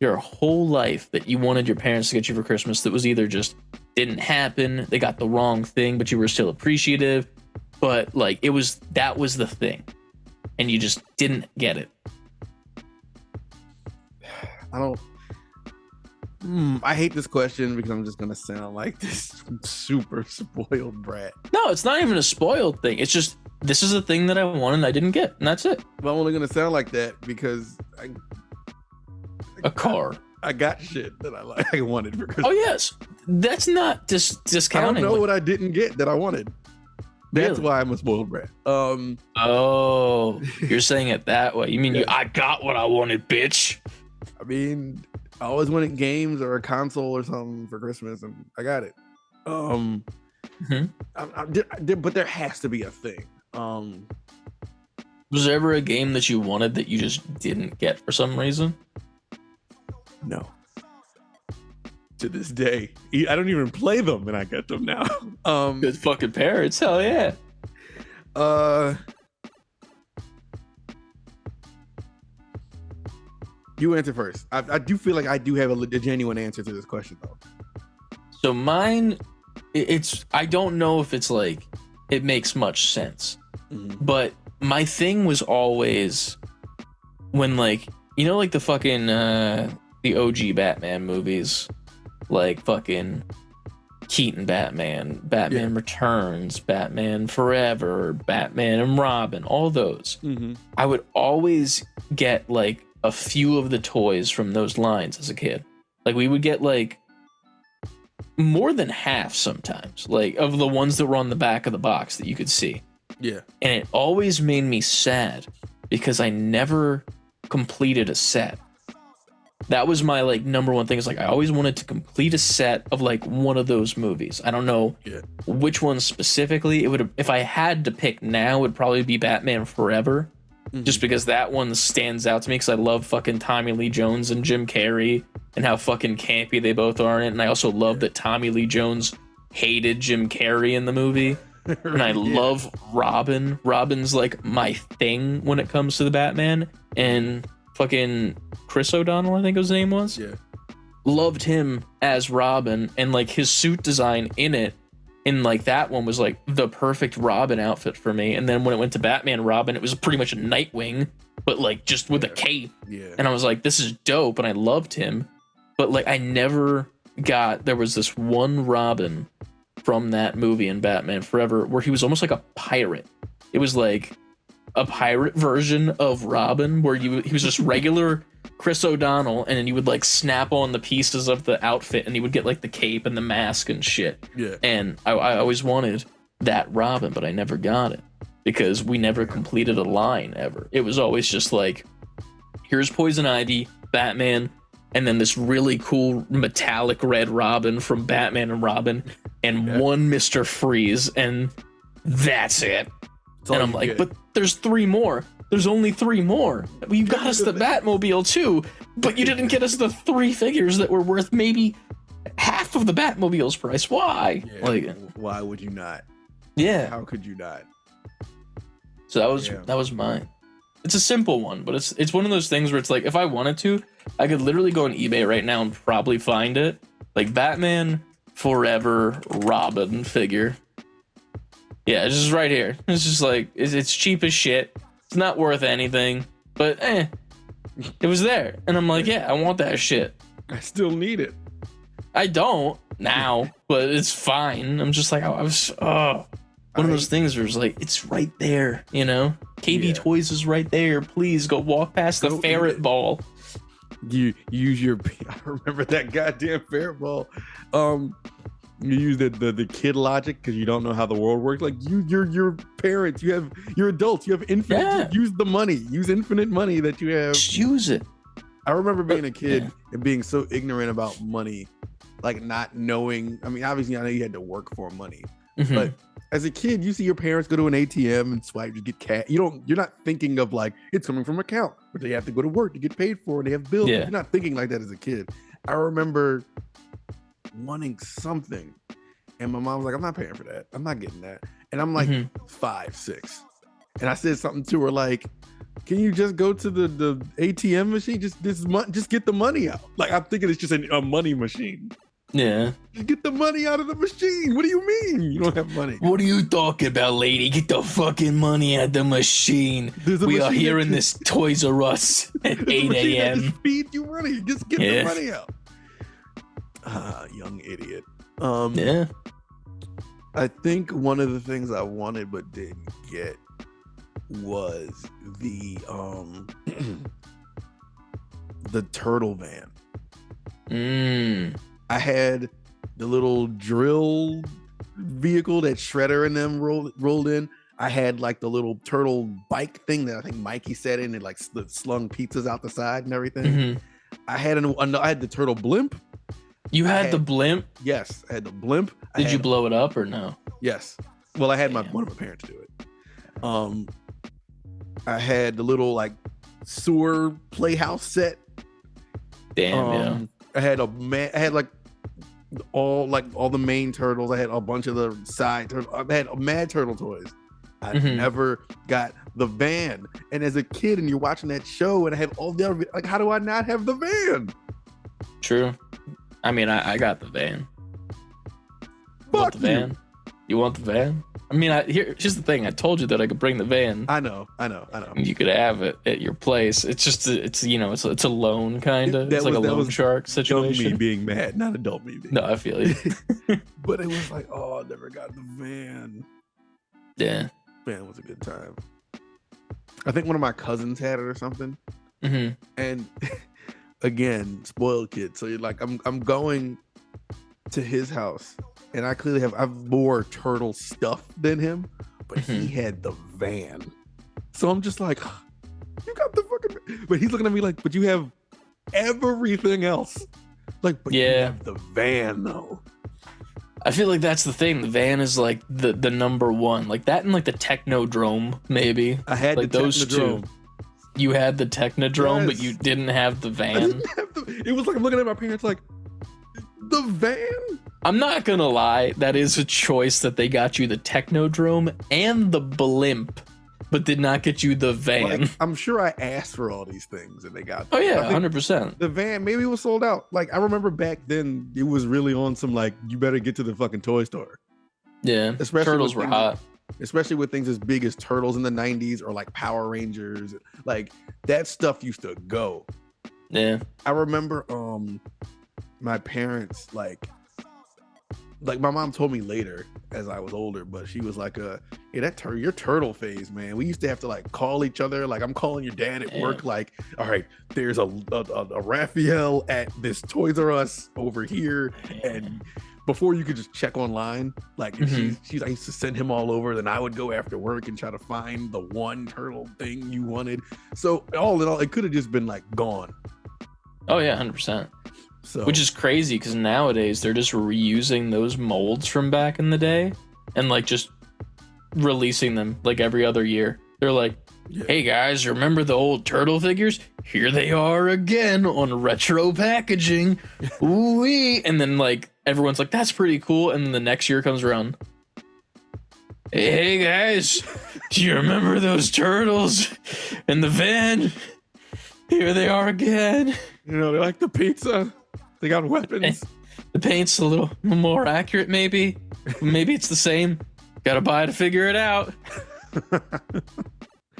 your whole life that you wanted your parents to get you for Christmas that was either just didn't happen, they got the wrong thing, but you were still appreciative, but like that was the thing and you just didn't get it? I hate this question because I'm just gonna sound like this super spoiled brat. No, it's not even a spoiled thing. It's just, this is a thing that I wanted and I didn't get, and that's it. But I'm only gonna sound like that because A car. I got shit that I wanted for Christmas. Oh yes, that's not I discounting. don't know what I didn't get that I wanted. That's Really? why I'm a spoiled brat. Oh, you're saying it that way. You mean I got what I wanted, bitch. I mean, I always wanted games or a console or something for Christmas, and I got it. But there has to be a thing. Was there ever a game that you wanted that you just didn't get for some reason? No. To this day, I don't even play them, and I get them now. Good fucking parents, hell yeah. You answer first. I do feel like I do have a genuine answer to this question, though. So mine, it's, I don't know if it's like, it makes much sense. Mm-hmm. But my thing was always when, like, you know, like the fucking, the OG Batman movies, like fucking Keaton Batman, Batman Returns, Batman Forever, Batman and Robin, all those. Mm-hmm. I would always get like a few of the toys from those lines as a kid. Like we would get like more than half sometimes, like of the ones that were on the back of the box that you could see. Yeah. And it always made me sad because I never completed a set. That was my like number one thing, is like I always wanted to complete a set of like one of those movies. I don't know which one specifically. It would, if I had to pick now, it would probably be Batman Forever. Mm-hmm. Just because that one stands out to me, because I love fucking Tommy Lee Jones and Jim Carrey and how fucking campy they both are in it. And I also love that Tommy Lee Jones hated Jim Carrey in the movie. And I love Robin. Robin's like my thing when it comes to the Batman. And fucking Chris O'Donnell, I think his name was. Yeah. Loved him as Robin, and like his suit design in it, in like that one was like the perfect Robin outfit for me. And then when it went to Batman Robin, it was pretty much a Nightwing, but like just with a cape. Yeah. And I was like, this is dope, and I loved him. But like I never got, there was this one Robin from that movie in Batman Forever where he was almost like a pirate. It was like a pirate version of Robin where he was just regular Chris O'Donnell, and then you would like snap on the pieces of the outfit and he would get like the cape and the mask and shit. Yeah. And I always wanted that Robin, but I never got it because we never completed a line ever. It was always just like, here's Poison Ivy, Batman, and then this really cool metallic red Robin from Batman and Robin, and one Mr. Freeze, and that's it. And I'm like, but there's 3 more. There's only 3 more. Well, you got us the Batmobile too, but you didn't get us the 3 figures that were worth maybe half half of the Batmobile's price. Why? Yeah, Like, why would you not? yeah. How could you not? So that was mine. It's a simple one, but it's one of those things where it's like, if I wanted to, I could literally go on eBay right now and probably find it. Like Batman Forever Robin figure. Yeah, it's just right here. It's just like, it's cheap as shit. It's not worth anything, but it was there. And I'm like, yeah, I want that shit. I still need it. I don't now, but it's fine. I'm just like, I was, one of those things where it's like, it's right there, you know? KB Toys is right there. Please go walk past the ferret ball. You use your, I remember that goddamn ferret ball. You use the kid logic because you don't know how the world works. Like you're parents, you're adults, you have infinite. Yeah. Use the money, use infinite money that you have. Just use it. I remember being a kid and being so ignorant about money, like not knowing. I mean, obviously, I know you had to work for money, but as a kid, you see your parents go to an ATM and swipe to get cash. You're not thinking of like it's coming from account, but they have to go to work to get paid for, and they have bills. Yeah. You're not thinking like that as a kid. I remember wanting something, and my mom was like, "I'm not paying for that. I'm not getting that." And I'm like 5, 6, and I said something to her like, "Can you just go to the ATM machine? Just get the money out." Like I'm thinking it's just a money machine. Yeah. Just get the money out of the machine. What do you mean you don't have money? What are you talking about, lady? Get the fucking money out of the machine. We are here in this Toys R Us at 8 a.m. Just feed you money. Just get the money out. Young idiot. Yeah. I think one of the things I wanted but didn't get was the the turtle van. I had the little drill vehicle that Shredder and them rolled in. I had like the little turtle bike thing that I think Mikey sat in and like slung pizzas out the side and everything. I had I had the turtle blimp. You had the blimp? Yes, I had the blimp. Did you blow it up or no? Yes. Well, I had one of my parents do it. I had the little like sewer playhouse set. Damn, I had I had like all the main turtles. I had a bunch of the side turtles. I had mad turtle toys. I never got the van. And as a kid, and you're watching that show, and I have all the other, like, how do I not have the van? True. I mean, I got the van. Fuck the van? You want the van? I mean, here's the thing. I told you that I could bring the van. I know. You could have it at your place. It's just, it's a loan kind of. It's like a loan shark situation. Young me being mad, not adult me being No, I feel you. But it was like, oh, I never got the van. Yeah. Van was a good time. I think one of my cousins had it or something. And again, spoiled kid. So you're like, I'm going to his house, and I clearly have more turtle stuff than him, but he had the van. So I'm just like, you got the fucking, but he's looking at me like, but you have everything else. Like, but you have the van though. I feel like that's the thing. The van is like the number one, like that, and like the Technodrome maybe. I had like the those Technodrome. two. You had the Technodrome, but you didn't have the van. It was like I'm looking at my parents like, the van? I'm not gonna lie, that is a choice that they got you the Technodrome and the blimp, but did not get you the van. Like, I'm sure I asked for all these things and they got them. Oh yeah, 100%. The van, maybe it was sold out. Like I remember back then, it was really on some like, you better get to the fucking toy store. Yeah, especially turtles were hot. Especially with things as big as Turtles in the 90s or like Power Rangers. Like that stuff used to go. Yeah. I remember my parents like my mom told me later as I was older, but she was like, yeah, your turtle phase, man. We used to have to like call each other. Like I'm calling your dad at work, like, all right, there's a Raphael at this Toys R Us over here. And before you could just check online, like she's I used to send him all over, then I would go after work and try to find the one turtle thing you wanted. So all in all, it could have just been like gone. Oh yeah, 100%. So, which is crazy because nowadays they're just reusing those molds from back in the day and like just releasing them like every other year. They're like, Yeah. Hey guys, remember the old turtle figures? Here they are again on retro packaging. Ooh-wee. And then like everyone's like, that's pretty cool. And then the next year comes around. Hey guys, do you remember those turtles in the van? Here they are again. You know, they like the pizza. They got weapons. The paint's a little more accurate, maybe. Maybe it's the same. Gotta buy to figure it out.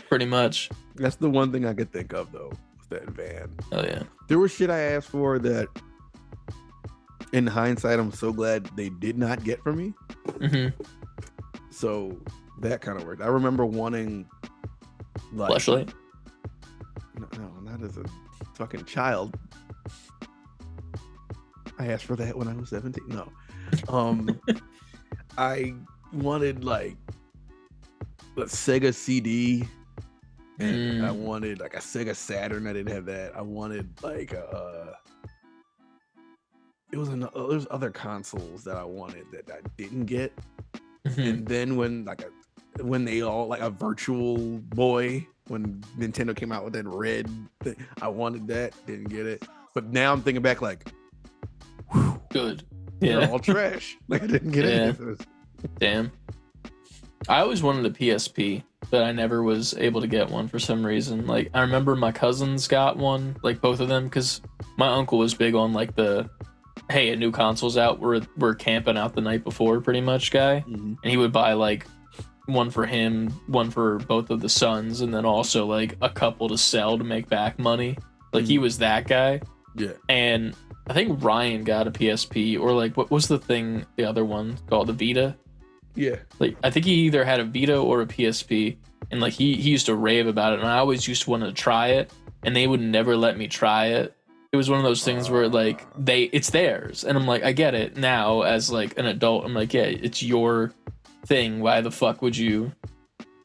Pretty much. That's the one thing I could think of, though, was that van. Oh, yeah. There was shit I asked for that, in hindsight, I'm so glad they did not get from me. Mm-hmm. So that kind of worked. I remember wanting, like, Fleshlight? No, not as a fucking child. I asked for that when I was 17. No. I wanted like the Sega CD, and I wanted like a Sega Saturn. I didn't have that. I wanted like there's other consoles that I wanted that I didn't get. Mm-hmm. And then when they all like a Virtual Boy, when Nintendo came out with that red thing, I wanted that, didn't get it. But now I'm thinking back like, whew, Good. they're Yeah. all trash. Like I didn't get any of this. Damn. I always wanted a PSP, but I never was able to get one for some reason. Like, I remember my cousins got one, like both of them, because my uncle was big on like the, hey, a new console's out, we're camping out the night before pretty much guy. Mm-hmm. And he would buy like one for him, one for both of the sons, and then also like a couple to sell to make back money. Like he was that guy. Yeah. And I think Ryan got a PSP, or like what was the thing, the other one called, the Vita? Yeah. Like I think he either had a Vita or a PSP, and like he used to rave about it, and I always used to want to try it, and they would never let me try it. It was one of those things where like it's theirs, and I'm like, I get it now as like an adult. I'm like, yeah, it's your thing. Why the fuck would you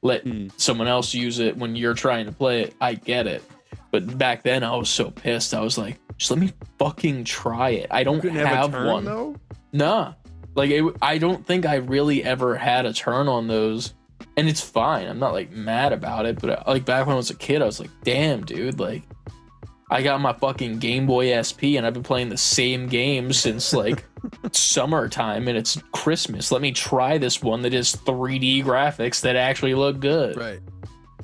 let someone else use it when you're trying to play it? I get it, but back then I was so pissed. I was like, just let me fucking try it. I don't have a turn, one. though? Nah, like I don't think I really ever had a turn on those, and it's fine. I'm not like mad about it, but like back when I was a kid, I was like, damn, dude, like I got my fucking Game Boy SP, and I've been playing the same game since like summertime, and it's Christmas. Let me try this one that is 3D graphics that actually look good. Right.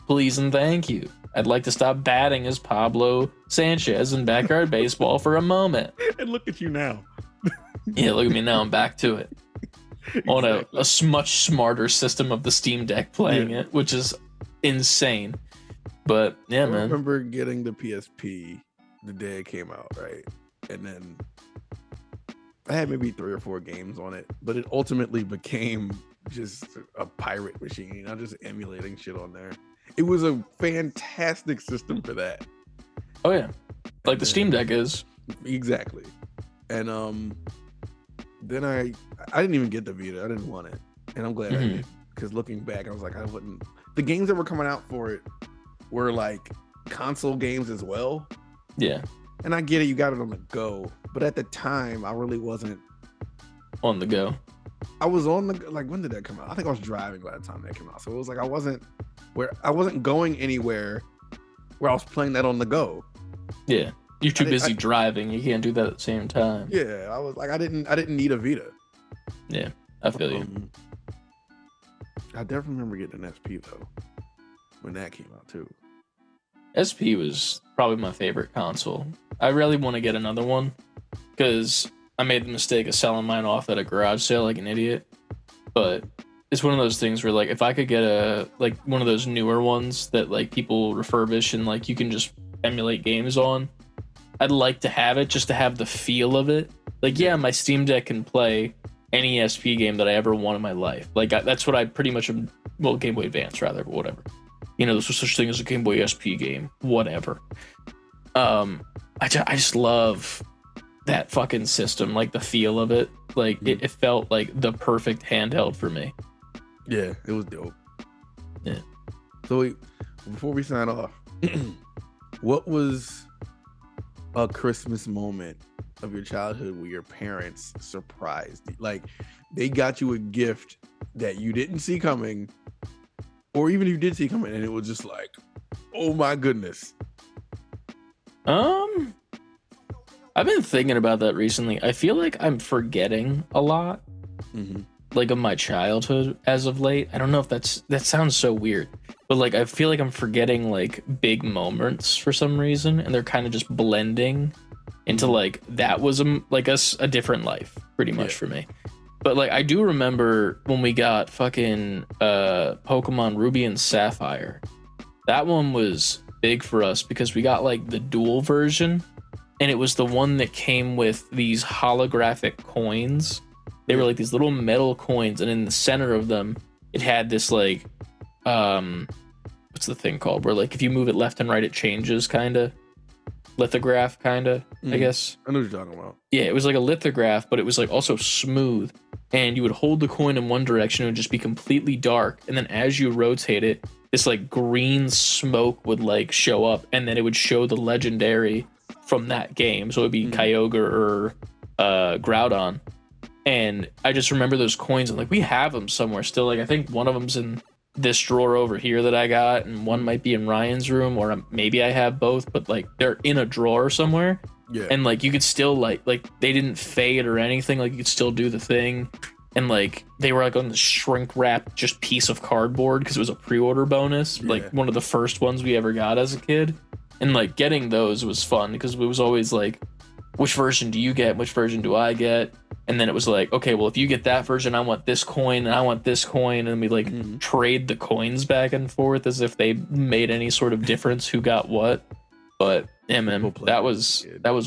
Please and thank you. I'd like to stop batting as Pablo Sanchez in backyard baseball for a moment. And look at you now. Yeah, look at me now. I'm back to it. On a much smarter system of the Steam Deck playing it, which is insane. But yeah, I man. remember getting the PSP the day it came out, right? And then I had maybe 3 or 4 games on it, but it ultimately became just a pirate machine. I'm just emulating shit on there. It was a fantastic system for that. Oh yeah, like the Steam Deck is. Exactly. And then I didn't even get the Vita. I didn't want it, and I'm glad I did, because looking back, I was like, I wouldn't. The games that were coming out for it were like console games as well. Yeah. And I get it, you got it on the go, but at the time, I really wasn't On the go. I was on the, like, when did that come out? I think I was driving by the time that came out, so it was like I wasn't going anywhere where I was playing that on the go. Yeah. You're too busy driving. You can't do that at the same time. Yeah, I was like, I didn't need a Vita. Yeah, I feel you. I definitely remember getting an SP though when that came out too. SP was probably my favorite console. I really want to get another one because I made the mistake of selling mine off at a garage sale like an idiot. But it's one of those things where like if I could get one of those newer ones that like people refurbish and like you can just emulate games on, I'd like to have it just to have the feel of it. Like, yeah, my Steam Deck can play any SP game that I ever want in my life. Like that's what I pretty much am. Well, Game Boy Advance rather, but whatever. You know, there's no such thing as a Game Boy SP game. Whatever. I just love that fucking system, like the feel of it. Like it felt like the perfect handheld for me. Yeah, it was dope. Yeah. So before we sign off, what was a Christmas moment of your childhood where your parents surprised you? Like they got you a gift that you didn't see coming, or even if you did see coming and it was just like, Oh my goodness. I've been thinking about that recently. I feel like I'm forgetting a lot, like of my childhood as of late. I don't know if that sounds so weird, but like I feel like I'm forgetting like big moments for some reason, and they're kind of just blending into like that was a different life, pretty much for me. But like I do remember when we got fucking Pokemon Ruby and Sapphire. That one was big for us because we got like the dual version, and it was the one that came with these holographic coins. They were like these little metal coins, and in the center of them it had this like what's the thing called where like if you move it left and right it changes, kind of lithograph, kind of, I guess. I know what you're talking about. Yeah, it was like a lithograph, but it was like also smooth, and you would hold the coin in one direction, it would just be completely dark, and then as you rotate it, this like green smoke would like show up, and then it would show the legendary from that game. So it would be Kyogre or Groudon. And I just remember those coins, and like we have them somewhere still. Like I think one of them's in this drawer over here that I got, and one might be in Ryan's room, or maybe I have both, but like they're in a drawer somewhere. Yeah. And like you could still like they didn't fade or anything. Like you could still do the thing. And like they were like on the shrink wrap just piece of cardboard because it was a pre-order bonus, like one of the first ones we ever got as a kid. And like getting those was fun because it was always like, which version do you get? Which version do I get? And then it was like, okay, well, if you get that version, I want this coin and I want this coin. And we like trade the coins back and forth as if they made any sort of difference who got what. But yeah, man, that was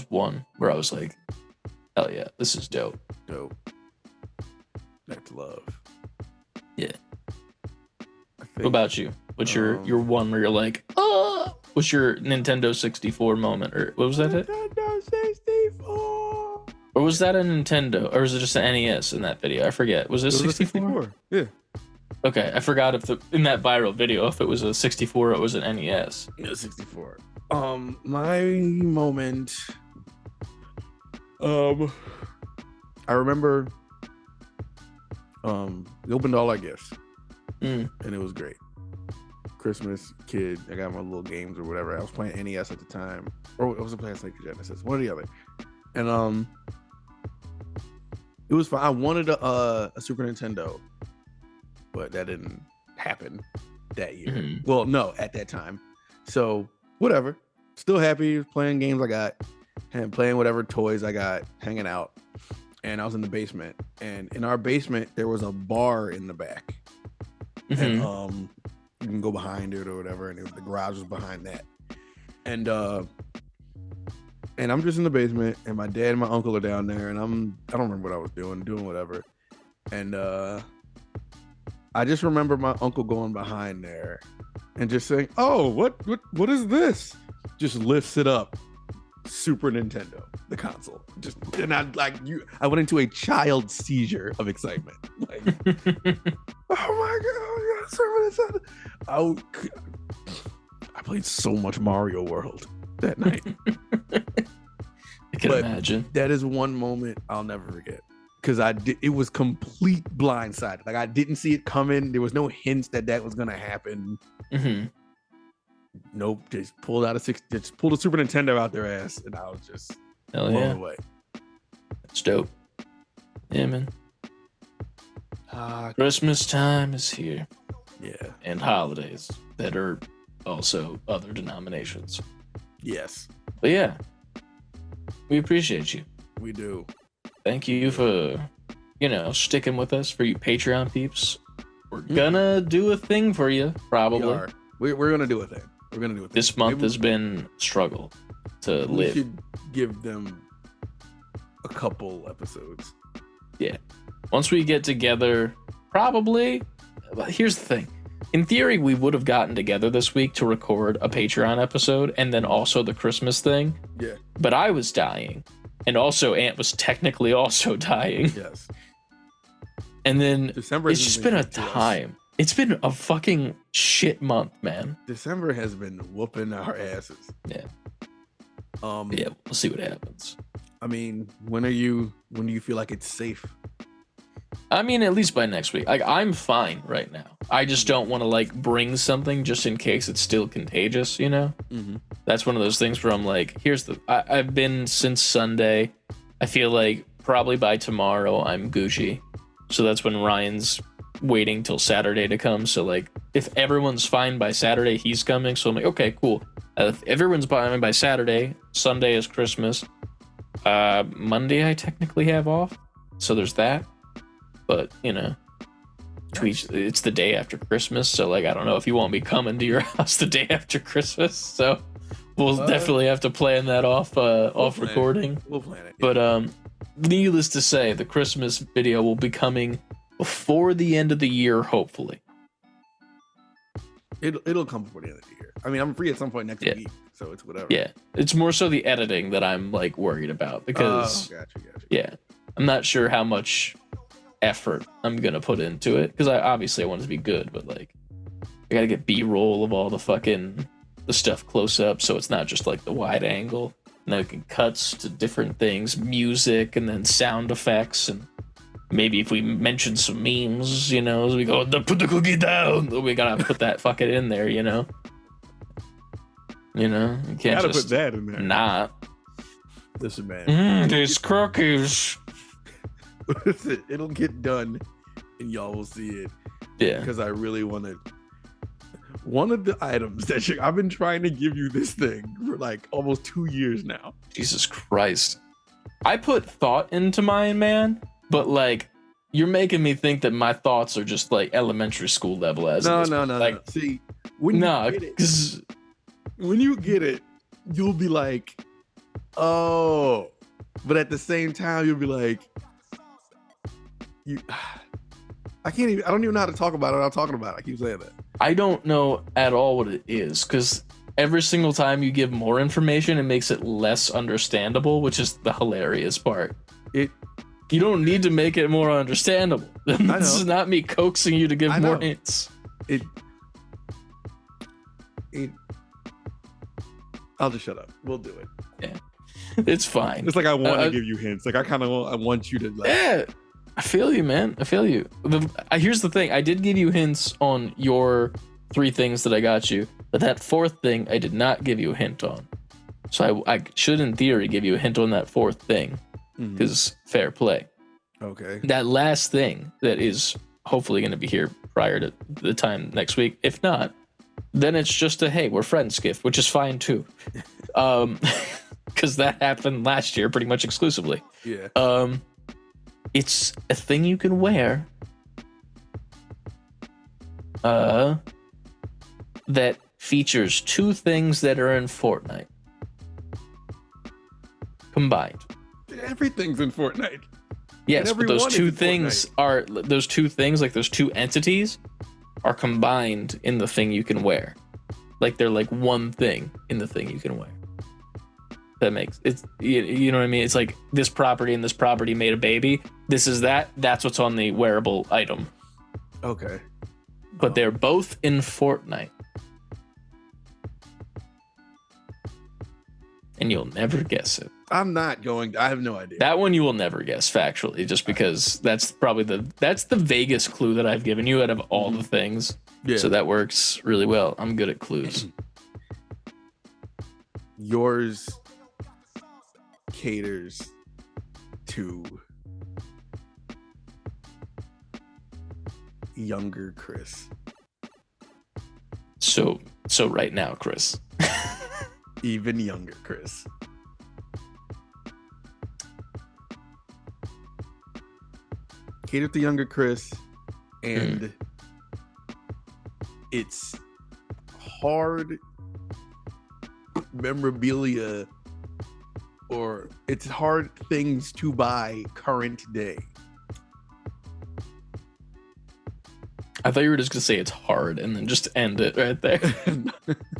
one where I was like, hell yeah, this is dope. Dope. That's love. Yeah. What about you? What's your one where you're like, oh, what's your Nintendo 64 moment? Or what was that? Nintendo 64. Or was that a Nintendo? Or was it just an NES in that video? I forget. Was it 64? Yeah. Okay, I forgot if in that viral video if it was a 64 or it was an NES. Yeah, 64. My moment. I remember. We opened all our gifts, and it was great. Christmas, kid. I got my little games or whatever. I was playing NES at the time, or I was playing Sega Genesis, one or the other. And it was fun. I wanted a Super Nintendo, but that didn't happen that year. Well, no, at that time. So whatever. Still happy playing games I got and playing whatever toys I got, hanging out. And I was in the basement, and in our basement there was a bar in the back, and you can go behind it or whatever, and the garage was behind that, and I'm just in the basement, and my dad and my uncle are down there, and I don't remember what I was doing whatever, and I just remember my uncle going behind there, and just saying, "Oh, what is this?" Just lifts it up. Super Nintendo, the console. Just, and I went into a child seizure of excitement. Like, oh my god, Super Nintendo! I played so much Mario World that night. I can imagine. That is one moment I'll never forget because it was complete blindside. Like I didn't see it coming. There was no hints that was gonna happen. Nope, just pulled a Super Nintendo out their ass, and I was just blown away. That's dope. Yeah, man. Christmas time is here. Yeah. And holidays that are also other denominations. Yes. But yeah, we appreciate you. We do. Thank you for, sticking with us, for you Patreon peeps. We're gonna do a thing for you, probably. We're gonna do a thing. We're gonna do it. This month has been a struggle to live. We should give them a couple episodes. Yeah. Once we get together, probably. Here's the thing. In theory, we would have gotten together this week to record a Patreon episode and then also the Christmas thing. Yeah. But I was dying. And also Ant was technically also dying. Yes. And then it's just been a time. It's been a fucking shit month, man. December has been whooping our asses. Yeah. Yeah, we'll see what happens. I mean, when do you feel like it's safe I mean, at least by next week. Like, I'm fine right now. I just don't want to like bring something just in case it's still contagious, you know? Mm-hmm. That's one of those things where I'm like, I've been since Sunday. I feel like probably by tomorrow I'm Gucci. So that's when Ryan's waiting till Saturday to come. So like, if everyone's fine by Saturday, he's coming. So I'm like, okay, cool. If everyone's fine by Saturday, Sunday is Christmas. Monday I technically have off. So there's that. But, you know, it's the day after Christmas, so like I don't know if you want me coming to your house the day after Christmas. So we'll definitely have to plan that off recording. We'll plan it. But needless to say, the Christmas video will be coming before the end of the year, hopefully. It'll come before the end of the year. I mean, I'm free at some point next week, so it's whatever. Yeah, it's more so the editing that I'm like worried about because gotcha. Yeah, I'm not sure how much effort I'm gonna put into it because I want it to be good, but like I gotta get B-roll of all the stuff close up, so it's not just like the wide angle, and then it can cuts to different things, music, and then sound effects, and maybe if we mention some memes, you know, as we go put the cookie down, we gotta put that fucking in there, you know, you can't gotta just put that in there. Not Listen, man, these cookies. It'll get done and y'all will see it. Yeah, because I really want to. One of the items that I've been trying to give you this thing for like almost 2 years now. Jesus Christ, I put thought into mine, man, but like you're making me think that my thoughts are just like elementary school level. No. See, when you get it, you'll be like, oh, but at the same time you'll be like, I don't even know how to talk about it without talking about it. I keep saying that. I don't know at all what it is because every single time you give more information, it makes it less understandable, which is the hilarious part. You don't need to make it more understandable. This is not me coaxing you to give more hints. I'll just shut up. We'll do it. Yeah, it's fine. It's like I want to give you hints. Like I want you to. Like, yeah. I feel you, man. I feel you. Here's the thing. I did give you hints on your 3 things that I got you, but that 4th thing I did not give you a hint on. So I should, in theory, give you a hint on that 4th thing because fair play. Okay. That last thing that is hopefully going to be here prior to the time next week. If not, then it's just a, hey, we're friends gift, which is fine too. Because that happened last year pretty much exclusively. Yeah. It's a thing you can wear that features 2 things that are in Fortnite combined. Everything's in Fortnite. Yes, but those 2 things like those 2 entities are combined in the thing you can wear. Like they're like one thing in the thing you can wear. That makes it's you know what I mean. It's like this property and this property made a baby. This is that's what's on the wearable item. Okay, but they're both in Fortnite, and you'll never guess it. I'm not going. I have no idea. That one you will never guess factually, just because that's probably the vaguest clue that I've given you out of all the things. Yeah. So that works really well. I'm good at clues. Yours caters to younger Chris. So right now, Chris. Even younger Chris. Cater to younger Chris, and it's hard memorabilia, or it's hard things to buy current day. I thought you were just gonna say it's hard and then just end it right there.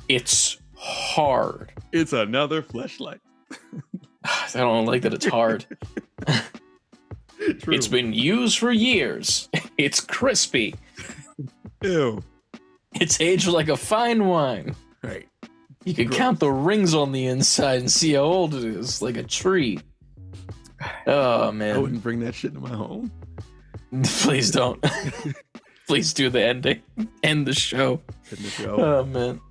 It's hard. It's another fleshlight. I don't like that it's hard. True. It's been used for years. It's crispy. Ew. It's aged like a fine wine. Right. You can count the rings on the inside and see how old it is, like a tree. Oh, man. I wouldn't bring that shit to my home. Please don't. Please do the ending. End the show. In the show. Oh man.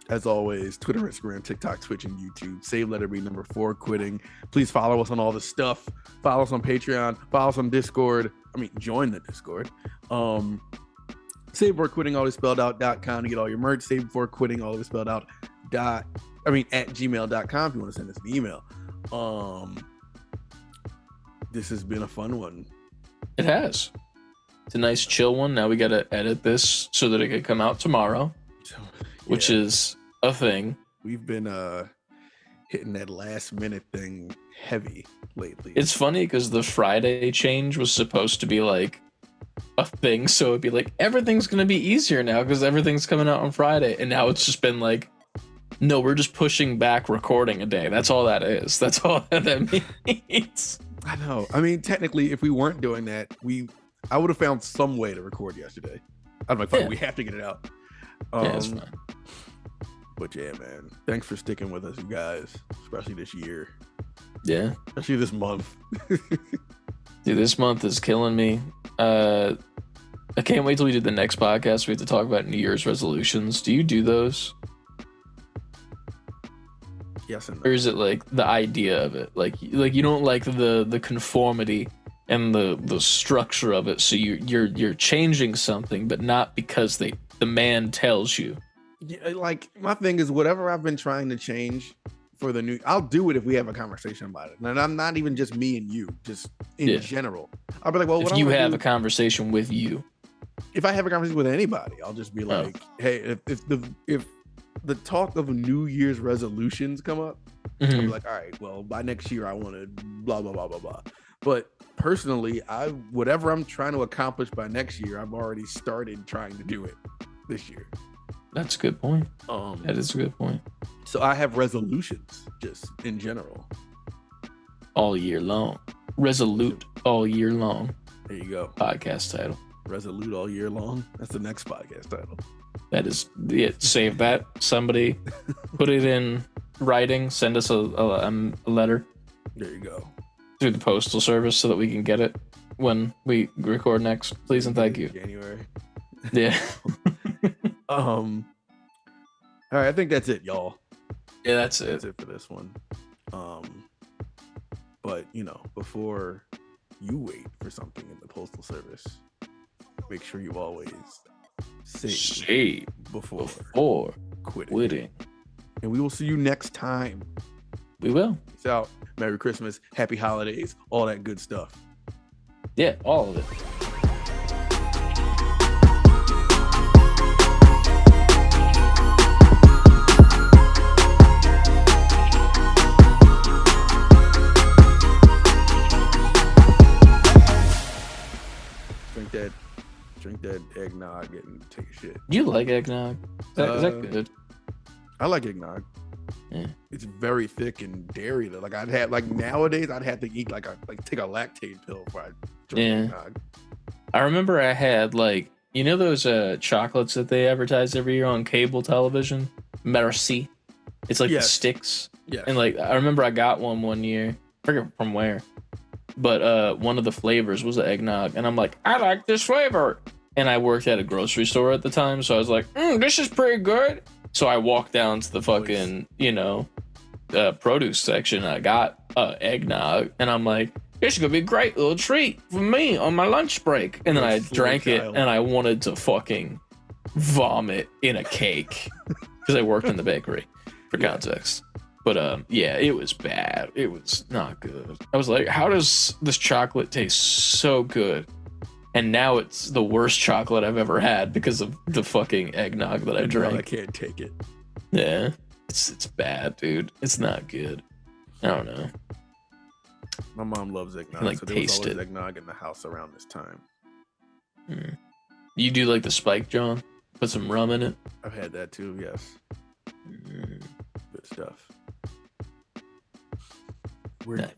As always, Twitter, Instagram, TikTok, Twitch, and YouTube. Save letter B number 4 quitting. Please follow us on all the stuff. Follow us on Patreon. Follow us on Discord. Join the Discord. Savebeforequitting, always spelled out.com to get all your merch. Savebeforequitting, always spelled out at gmail.com if you want to send us an email. This has been a fun one. It has. It's a nice chill one. Now we got to edit this so that it could come out tomorrow, which is a thing. We've been hitting that last minute thing heavy lately. It's funny because the Friday change was supposed to be like a thing, so it'd be like everything's gonna be easier now because everything's coming out on Friday, and now it's just been like, no, we're just pushing back recording a day. That's all that is. That's all that means. I know. Technically, if we weren't doing that, I would have found some way to record yesterday. I'm like, fuck, we have to get it out. Yeah, it's fine. But yeah, man, thanks for sticking with us, you guys, especially this year. Yeah, especially this month. Dude, this month is killing me. I can't wait till we do the next podcast. We have to talk about New Year's resolutions. Do you do those? Yes and no. Or is it like the idea of it? Like you don't like the conformity and the structure of it, so you're changing something, but not because the man tells you. Yeah, like my thing is whatever I've been trying to change for the new, I'll do it if we have a conversation about it. And I'm not even just me and you, just in general. I'll be like, well, if you have a conversation with you, if I have a conversation with anybody, I'll just be like, hey, if the talk of New Year's resolutions come up, I'll be like, all right, well, by next year I want to blah blah blah blah blah. But personally, whatever I'm trying to accomplish by next year, I've already started trying to do it this year. That's a good point. That is a good point. So I have resolutions just in general. All year long. Resolute all year long. There you go. Podcast title. Resolute all year long. That's the next podcast title. That is it. Save that. Somebody put it in writing. Send us a letter. There you go. Through the postal service so that we can get it when we record next. Please and thank you. January. Yeah. All right, I think that's it, y'all. Yeah, that's it. That's it for this one. But before you wait for something in the postal service, make sure you always save before quitting. And we will see you next time. We will. Peace out. Merry Christmas, happy holidays, all that good stuff. Yeah, all of it. Drink that eggnog and take a shit. You like eggnog? Is that good? I like eggnog. Yeah. It's very thick and dairy though. Like nowadays I'd have to eat take a lactate pill before I drink eggnog. I remember I had those chocolates that they advertise every year on cable television? Merci. It's like the sticks. Yeah. And I remember I got one year. I forget from where. But one of the flavors was the eggnog, and I'm like, I like this flavor. And I worked at a grocery store at the time, so I was like, this is pretty good. So I walked down to the fucking, produce section, and I got eggnog, and I'm like, this is gonna be a great little treat for me on my lunch break. And then I drank it, and I wanted to fucking vomit in a cake because I worked in the bakery, for context. But it was bad. It was not good. I was like, how does this chocolate taste so good? And now it's the worst chocolate I've ever had because of the fucking eggnog that I drank. I can't take it. Yeah, it's bad, dude. It's not good. I don't know. My mom loves eggnog, so there was always it. eggnog in the house around this time. You do the spike, John? Put some rum in it? I've had that too, yes. Good stuff. We're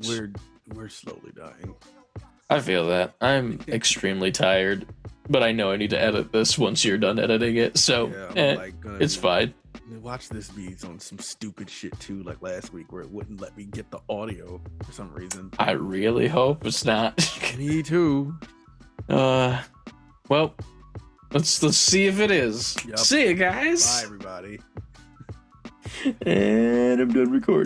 slowly dying. I feel that. I'm extremely tired, but I know I need to edit this once you're done editing it, so it's fine. Watch this be on some stupid shit too, like last week where it wouldn't let me get the audio for some reason. I really hope it's not. Me too. Well, let's see if it is. Yep. See you guys. Bye, everybody. And I'm done recording.